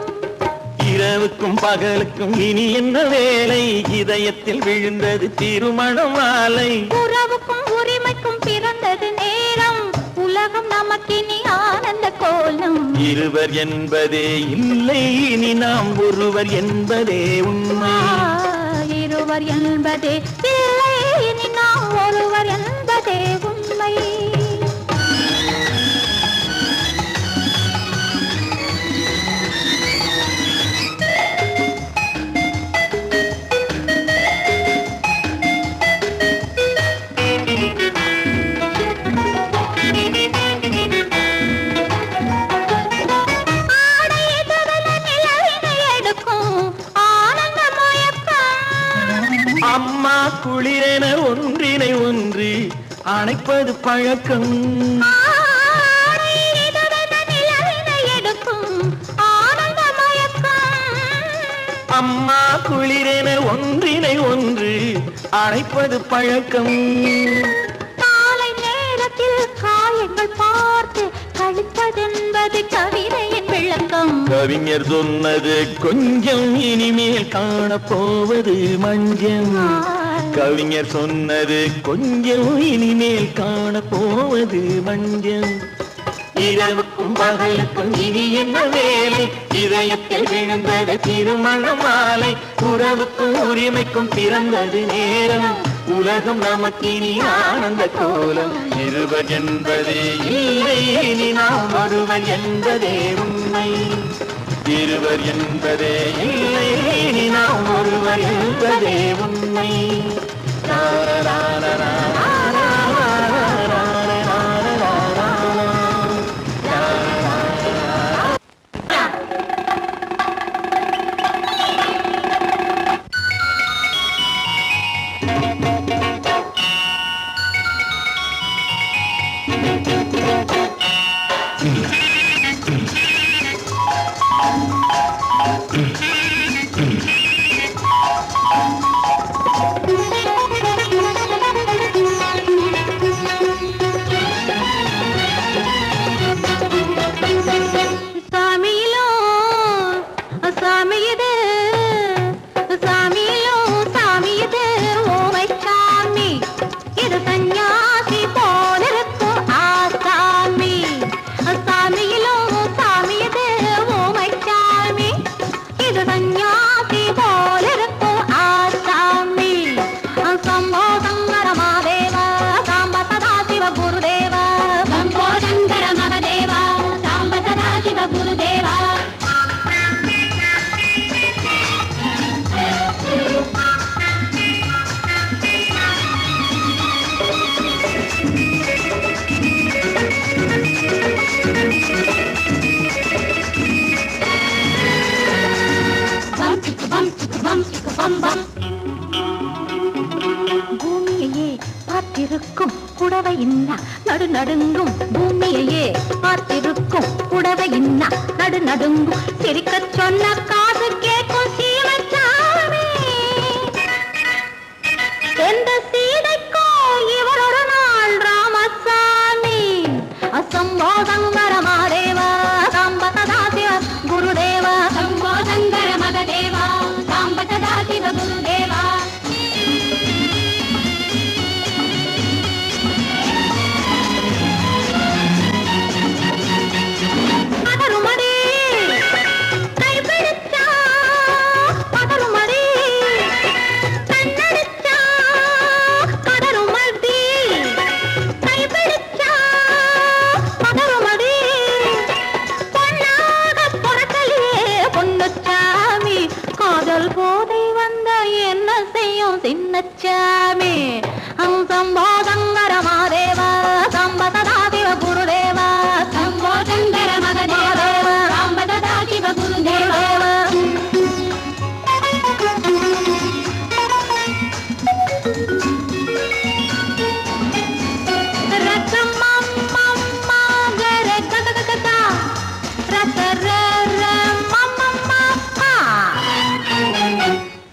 இரவுக்கும் பகலுக்கும் இனி என்ன வேலை இதயத்தில் விழுந்தது திருமண மாலை உறவுக்கும் உரிமைக்கும் பிறந்தது நேரம் உலகம் நமக்கினி ஆனந்த கோலம் இருவர் என்பதே இல்லை இனி நாம் ஒருவர் என்பதே உண்மை இருவர் என்பதே இல்லை இனி நாம் ஒருவர் என்பதே உண்மை ஆடை எதுவென குளிரென ஒன்றினை ஒன்று அணைப்பது பழக்கம். அம்மா குளிரென ஒன்றினை ஒன்று அணைப்பது பழக்கம். காலை நேரத்தில் காயங்கள் பார்த்து கழிப்பதென்பது கவிதையின் விளக்கம். கவிஞர் சொன்னது கொஞ்சம், இனிமேல் காணப்போவது மஞ்சள். கவிஞர் சொன்னது கொஞ்சம், இனிமேல் காணப்போவது மஞ்சள். இரவுக்கும் பகலுக்கும் இனி என்ன வேலை? இதயத்தில் விழுந்தது திருமண மாலை. உறவுக்கும் உரிமைக்கும் பிறந்தது நேரம். உலகம் நமக்கினி ஆனந்த கோலம். இருவர் என்பதே இல்லை, இனி நாம் ஒருவர் என்பதே உண்மை. இருவர் என்பதே இல்லை, இனி நாம் ஒருவர் என்பதே உண்மை. பூமியையே பார்த்திருக்கும் புடவை இன்னா நடு நடுங்கும். பூமியையே பார்த்திருக்கும் புடவை இன்னா நடு நடுங்கும். சிரிக்க சொன்ன காது கேட்கும் சீமச்சாமி. எந்த சீதைக்கோ இவர் ஒரு நாள் ராமசாமி. அசம்போதங்கர மாதேவா சாம்ப சதா சிவ குருதேவா. சம்போதங்கர மகதேவா சாம்ப சதா சிவ குருதேவா. சின்னச்சாமி சம்போதங்கர மாதேவா சாம்ப சதா சிவ குருதேவா. சம்போதங்கர மகதேவா சாம்ப சதா சிவ குருதேவா.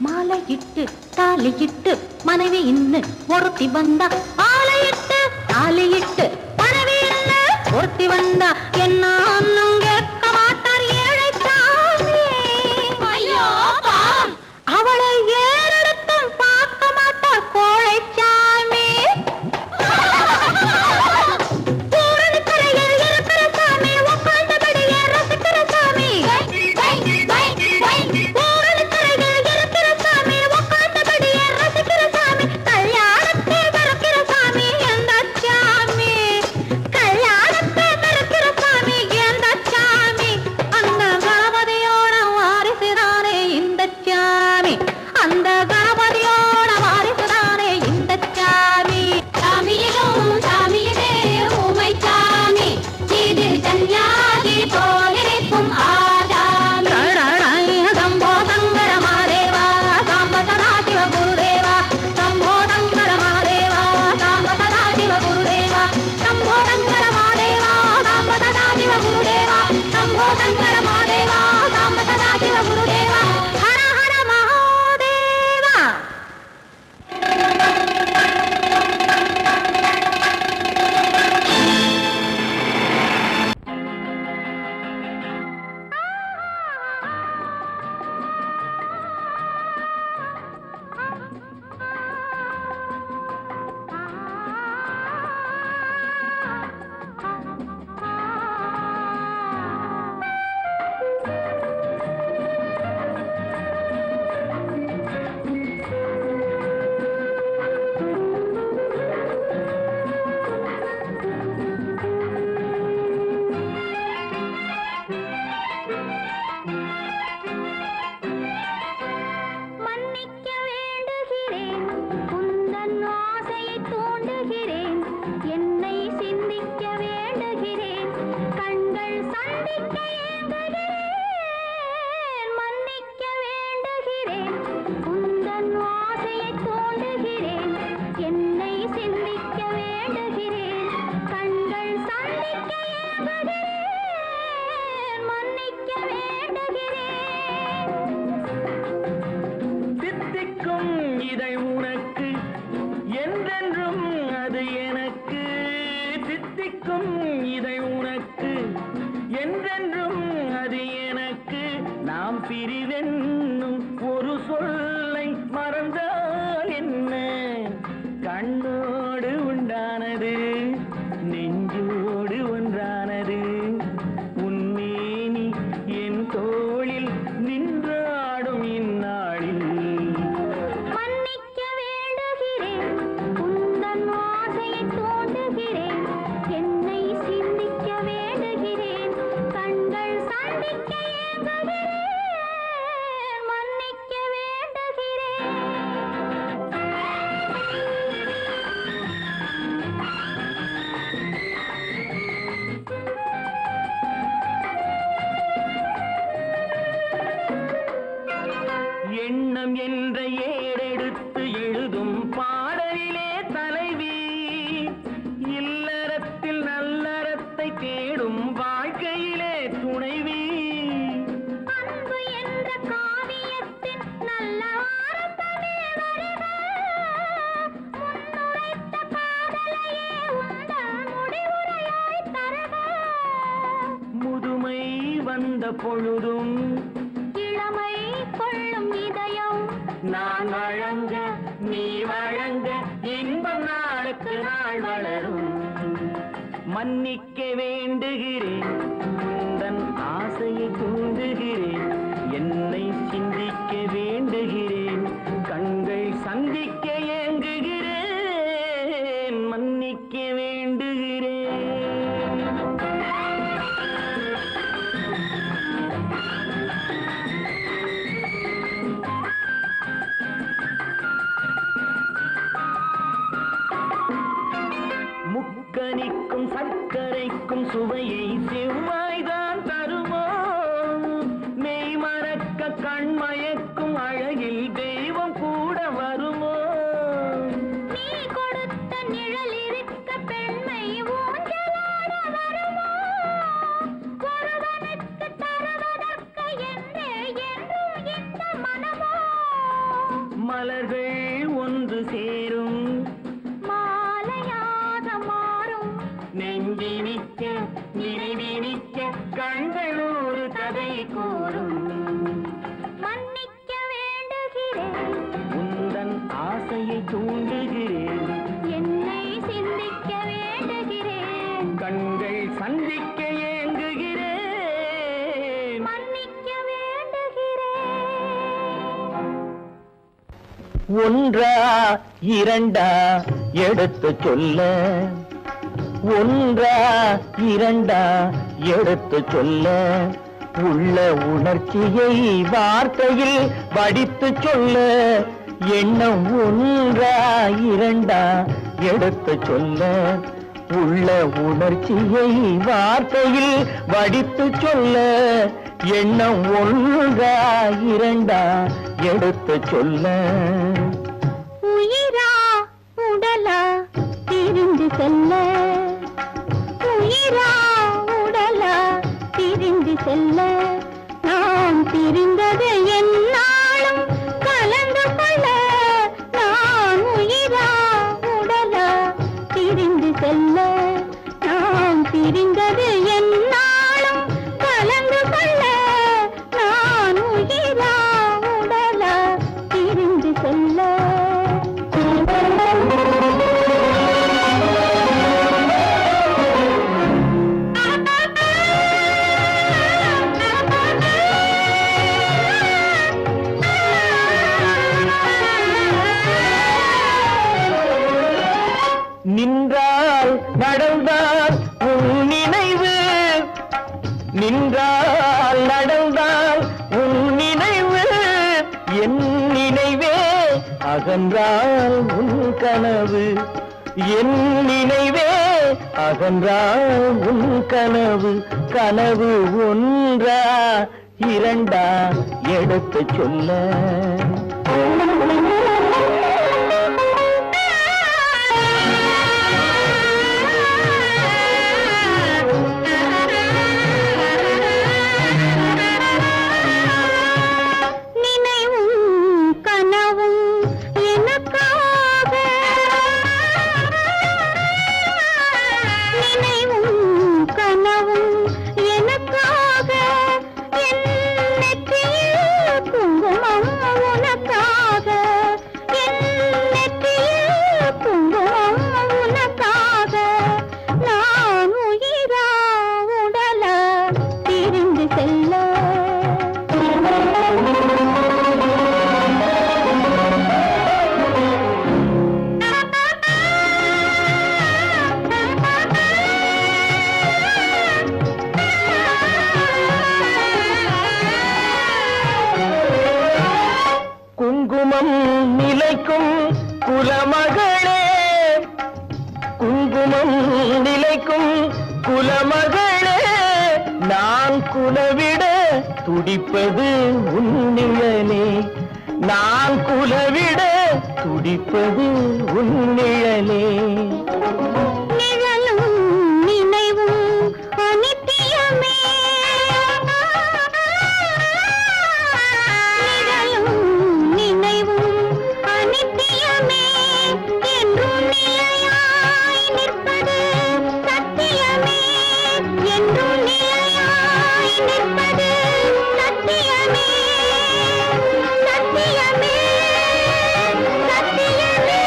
மாலையிட்டு தாலியிட்டு மனைவி இன்னு ஒருத்தி வந்தா. ஆலையிட்டு தாலியிட்டு மனைவி இன்னு ஒருத்தி வந்தா. என்ன ஒன்னும் கேட்க மாட்டார் ஏழைச்சாமி. ஐயோ அவளை ஏறெடுத்தும் பார்க்க மாட்டார் கோழைச்சாமி. பூரணிக்கரையில் இருக்கிற சாமி உட்கார்ந்தபடியே ரசிக்கிற சாமி. கல்யாணத்தை மறக்கிற சாமி எந்த சாமி. பிரிவென்னும் ஒரு சொல்லை மறந்தால் என்ன கண்ணோடு உண்டானது நெஞ்சோடு ஒன்றானது உன்னேனி என் தோளில் நின்றாடும் இந்நாளில் மன்னிக்க வேண்டுகிறேன் உந்தன் ஆசையை தோண்டுகிறேன் என்னை சிந்திக்க வேண்டுகிறேன் கண்கள் சந்திக்க ஏங்குகிறேன் மன்னிக்க வேண்டுகிறேன் எண்ணம் என்ற ஏடெடுத்து எழுதும் பாடலிலே தலைவி இல்லறத்தில் நல்லறத்தை தேடும் வாழ்க்கையிலே துணைவி அன்பு என்ற காவியத்தின் நல்ல வார்த்தையே வருக முன்னுரைத்த காதலையே உந்தன் முடிவுரையாய் தருக முதுமை வந்த பொழுதும் இளமை கொள்ளும் இதயம் நான் வழங்க நீ வழங்க இன்பம் நாளுக்கு நாள் வளரும் மன்னிக்க வேண்டுகிறேன் உந்தன் ஆசையை தூண்டுகிறேன் என்னை சிந்திக்க வேண்டுகிறேன் கண்கள் சந்திக்க ஏங்குகிறேன் மன்னிக்க வேண்டுகிறேன் முக்கனிக்கும் சர்க்கரைக்கும் சுவையை செவ்வாய்தான் தருமோ மெய் மறக்க கண்மயக்கும் அழகில் தெய்வம் கூட வருமோ நீ கொடுத்த நிழல் இருக்க பெண்மை ஊஞ்சலாட வருமோ ஒருவனுக்கு தருவதற்கு என்றே என்றும் இந்த மனமோ மலர்கள் ஒன்று சேரும் மாலையாக மாறும் நெஞ்சினிக்க நினைவினிக்க கண்கள் ஒரு கதை கூறும் மன்னிக்க வேண்டுகிறேன் உந்தன் ஆசையை தூண்டுகிறேன் என்னை சிந்திக்க வேண்டுகிறேன் கண்கள் சந்திக்க ஏங்குகிறேன் மன்னிக்க வேண்டுகிறேன் ஒன்றா இரண்டா எடுத்து சொல்ல ஒன்றா இரண்டா எடுத்து சொல்ல உள்ள உணர்ச்சியை வார்த்தையில் வடித்து சொல்ல எண்ணம் ஒன்றா இரண்டா எடுத்து சொல்ல உள்ள உணர்ச்சியை வார்த்தையில் வடித்து சொல்ல எண்ணம் ஒன்றா இரண்டா எடுத்து சொல்ல உயிரா உடலா பிரிந்து செல்ல உயிரா உடலா பிரிந்து செல்ல நாம் பிரிந்தது என்னாலும் கலந்து கொள்ள நான் உயிரா உடலா பிரிந்து செல்ல நாம் பிரிந்தது என்னாலும் கலந்து கொள்ள நான் உயிரா உடலா பிரிந்து செல்ல நின்றால் நடந்தால் உன் நினைவு நின்றால் நடந்தால் உன் நினைவு என் நினைவே அகன்றால் உன் கனவு என் நினைவே அகன்றால் உன் கனவு கனவு ஒன்றா இரண்டா எடுத்து சொல்ல கனவும் எனக்காக என் நெற்றியில் துடிப்பது உன் நிழலே, நான் குலவிட துடிப்பது உன் நிழலே. நிழலும் நினைவும் அனித்தியமே, நிழலும் நினைவும் அனித்தியமே, என்றும் நிலையாய் நிற்பது சத்தியமே, என்றும் நிலையாய் நிற்பது சத்தியமே, சத்தியமே, சத்தியமே.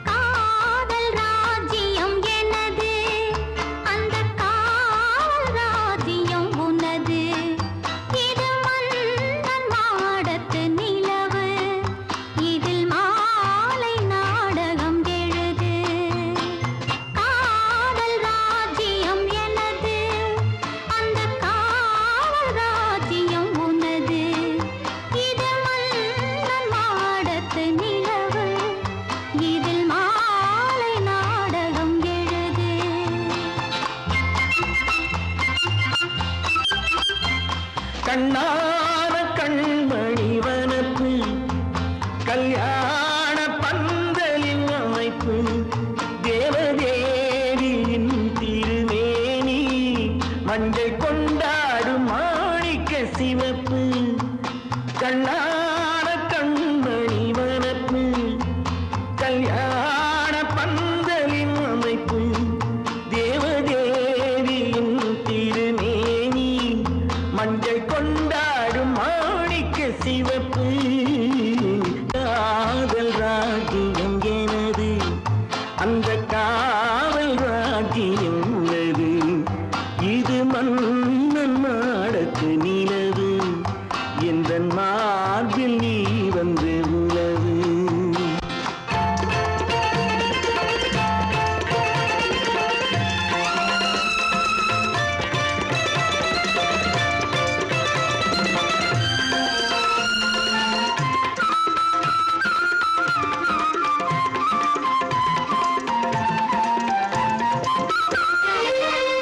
காதல் ராஜ்யம் எனது, அந்த காவல் ராஜ்யம் உனது, இது மன்னன் மாடத்து நிலவு, இதில் மாலை நாடகம் எழுது. காதல் ராஜ்யம் எனது, அந்த காவல் ராஜ்யம் உனது, இது மன்னன் மாடத்து நிலவு, இதில் மாலை நாடகம் எழுது. கண்ணான கண்மணி வனப்பு, கல்யாண பந்தலின் அமைப்பு, தேவதேவியின் திருமேனி, மஞ்சள் கொண்டாடும் மாணிக்க சிவப்பு. கண்ணான கண்மணி வனப்பு, கல்யாண பந்தலின் அமைப்பு, தேவதேவியின் திருமேனி, மஞ்சள் கொண்டாடும் மாணிக்க சிவப்பு. காதல் ராஜ்யம் எனது, அந்த காவல் ராஜ்யம் உள்ளது, இது மன்னன் மாடத்து நிலவு, எந்த மார்பில் நீ வந்து உலவு.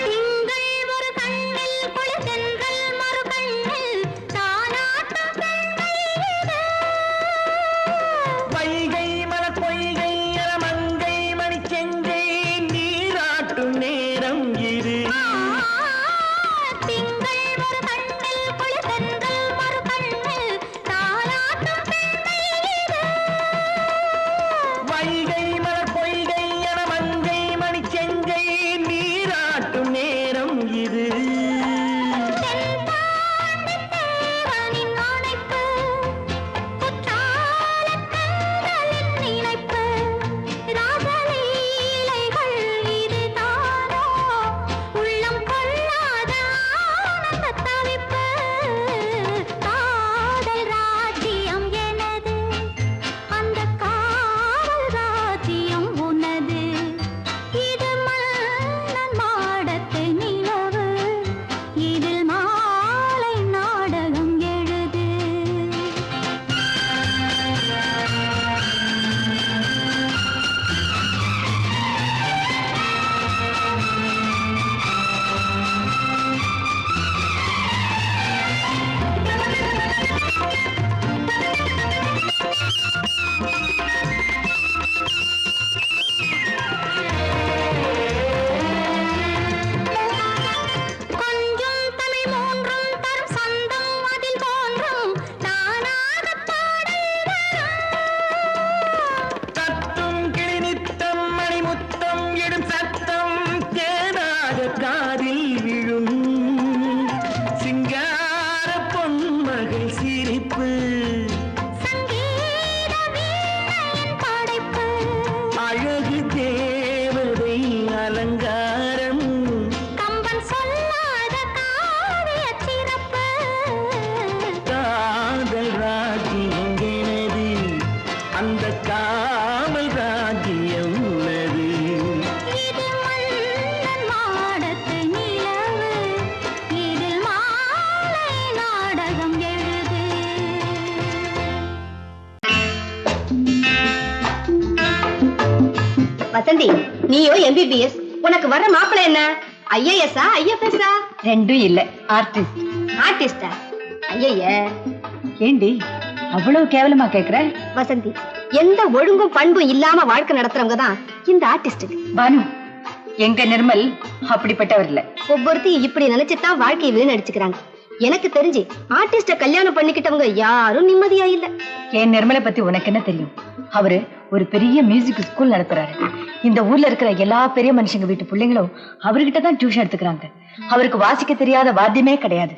திங்கள் ஒரு கண்ணில் குளிர்தென்றல் மறு கண்ணில் தானாட்டும் பெண்கள் இது. சிரிப்பு அழகு தேவதை அலங்காரம் கம்பன் சொல்லாத காவிய சிறப்பு காதல் ராஜ்யம் எனது அந்த காமல் ராஜ்யம் உள்ளது இது மன்னன் மாடத்து நிலவு இதில் மாலை நாடகம் எழுது வசந்தி, நீயோ எம்பிபிஎஸ், உனக்கு வர்ற மாப்பிள்ளை என்ன? ஐஏஎஸ்ஆ ஐஎஃப்எஸ்ஆ? ரெண்டும் இல்ல, ஆர்டிஸ்ட். ஆர்டிஸ்டா? ஐய ஏண்டி அவ்வளவு கேவலமா கேக்குற? வசந்தி, எந்த ஒழுங்கும் பண்பும் இல்லாம வாழ்க்கை நடத்துறவங்க தான் இந்த ஆர்டிஸ்ட். பானு, எங்க நிர்மல் அப்படிப்பட்டவர் இல்ல. ஒவ்வொருத்தையும் இப்படி நினைச்சுதான் வாழ்க்கையை வீணடிச்சுக்கிறாங்க. எனக்கு தெரிஞ்சு ஆர்டிஸ்ட கல்யாணம் பண்ணிக்கிட்டவங்க யாரும் நிம்மதியா இல்ல. என் நிர்மலை பத்தி உனக்கு என்ன தெரியும்? அவரு ஒரு பெரிய மியூசிக் ஸ்கூல் நடத்துறாரு. இந்த ஊர்ல இருக்கிற எல்லா பெரிய மனுஷங்க வீட்டு பிள்ளைங்களும் அவர்கிட்ட தான் டியூஷன் எடுத்துக்கிறாங்க. அவருக்கு வாசிக்க தெரியாத வாத்தியமே கிடையாது.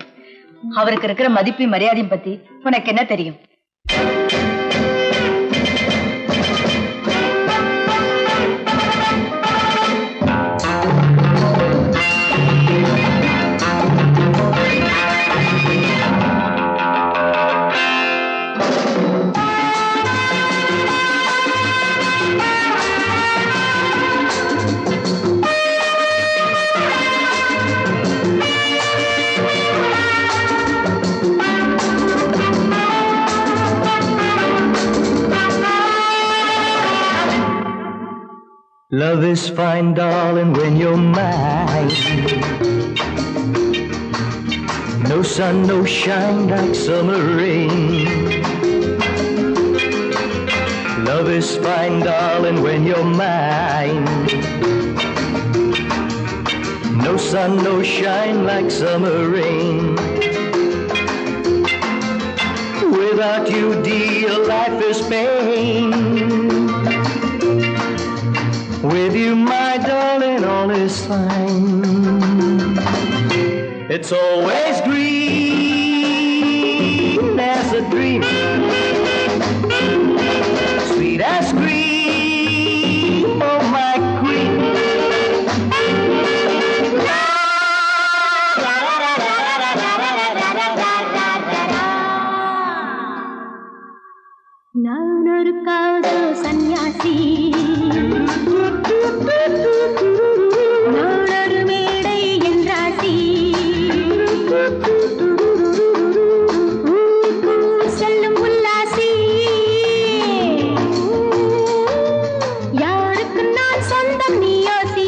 அவருக்கு இருக்கிற மதிப்பு மரியாதையும் பத்தி உனக்கு என்ன தெரியும்? Love is fine, darling, when you're mine. No sun, no shine like summer rain. Love is fine, darling, when you're mine. No sun, no shine like summer rain. Without you, dear, life is pain. With you, my darling, all is fine. It's always green as a dream, sweet as cream, oh my queen. நான் ஒரு காதல் சன்னியாசி, நானொரு மேடை என்றாசி, செல்லும் உல்லாசி, யாருக்கு நான் சொந்தம் நீ யோசி.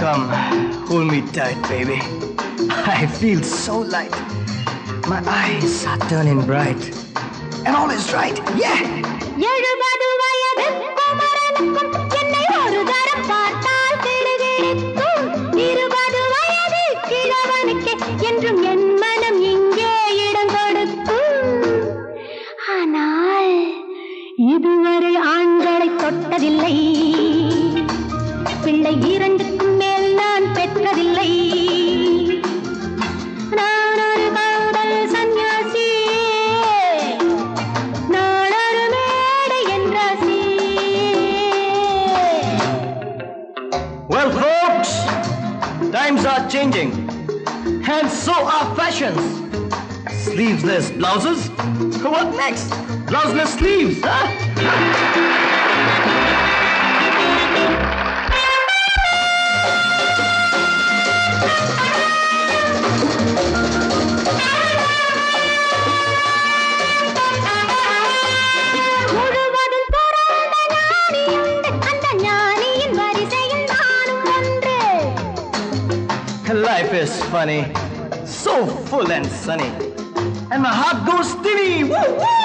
Come, hold me tight, baby. I feel so light. My eyes are turning bright. And all is right, yeah! 70 வயது குமரனுக்கும் என்னை ஒரு தரம் பார்த்தால் கிடுகிடுக்கும். 20 வயது கிழவனுக்கு என்றும் என் மனம் இங்கே இடம் கொடுக்கும். ஆனால் இதுவரை ஆண்களை தொட்டதில்லை, பிள்ளை 2க்கும் மேல் நான் பெற்றதில்லை. நான் ஒரு காதல் சன்னியாசி, நான் ஒரு மேடை என்றாசி. Well, folks, times are changing. And so are fashions. Sleeveless blouses? What next? Blouseless sleeves, huh? Life is funny, so full and sunny, and my heart goes stinny. Woo woo!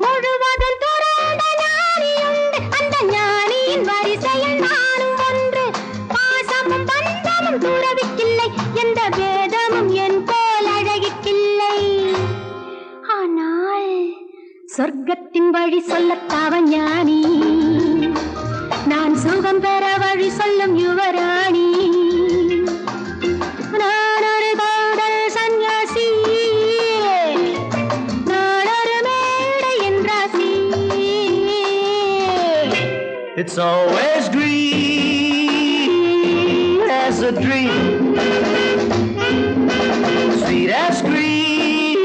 முழுவதும் துறந்த ஞானியுண்டு, அந்த ஞானியின் வரிசையில் நானும் ஒன்று. பாசமும் பந்தமும் வழி சொல்லத்தாவன் ஞானி, நான் சுகம் பெற வழி சொல்லும் யுவராணி. நான் ஒரு காதல் சன்னியாசி, நான் ஒரு மேடையின் ராசி. It's always green as a dream, sweet as cream,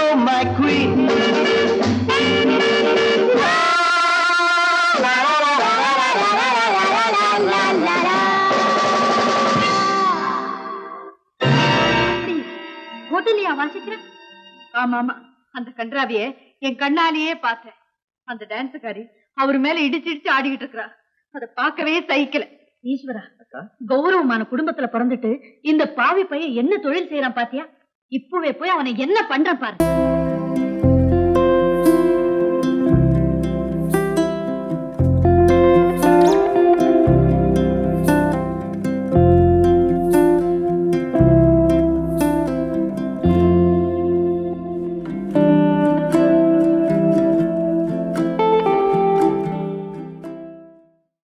oh my queen. ஹோட்டலியா வாசிக்கிற? ஆமா ஆமா, அந்த கன்றாவிய என் கண்ணாலேயே பார்த்தேன். அந்த டான்ஸுக்காரி அவர் மேல இடிச்சு இடிச்சு ஆடிக்கிட்டு இருக்கிறா. அதை பார்க்கவே சகிக்கல. ஈஸ்வரா, கௌரவமான குடும்பத்துல பிறந்துட்டு இந்த பாவி பையன் என்ன தொழில் செய்யறான் பாத்தியா? இப்பவே போய் அவனை என்ன பண்றான் பாரு.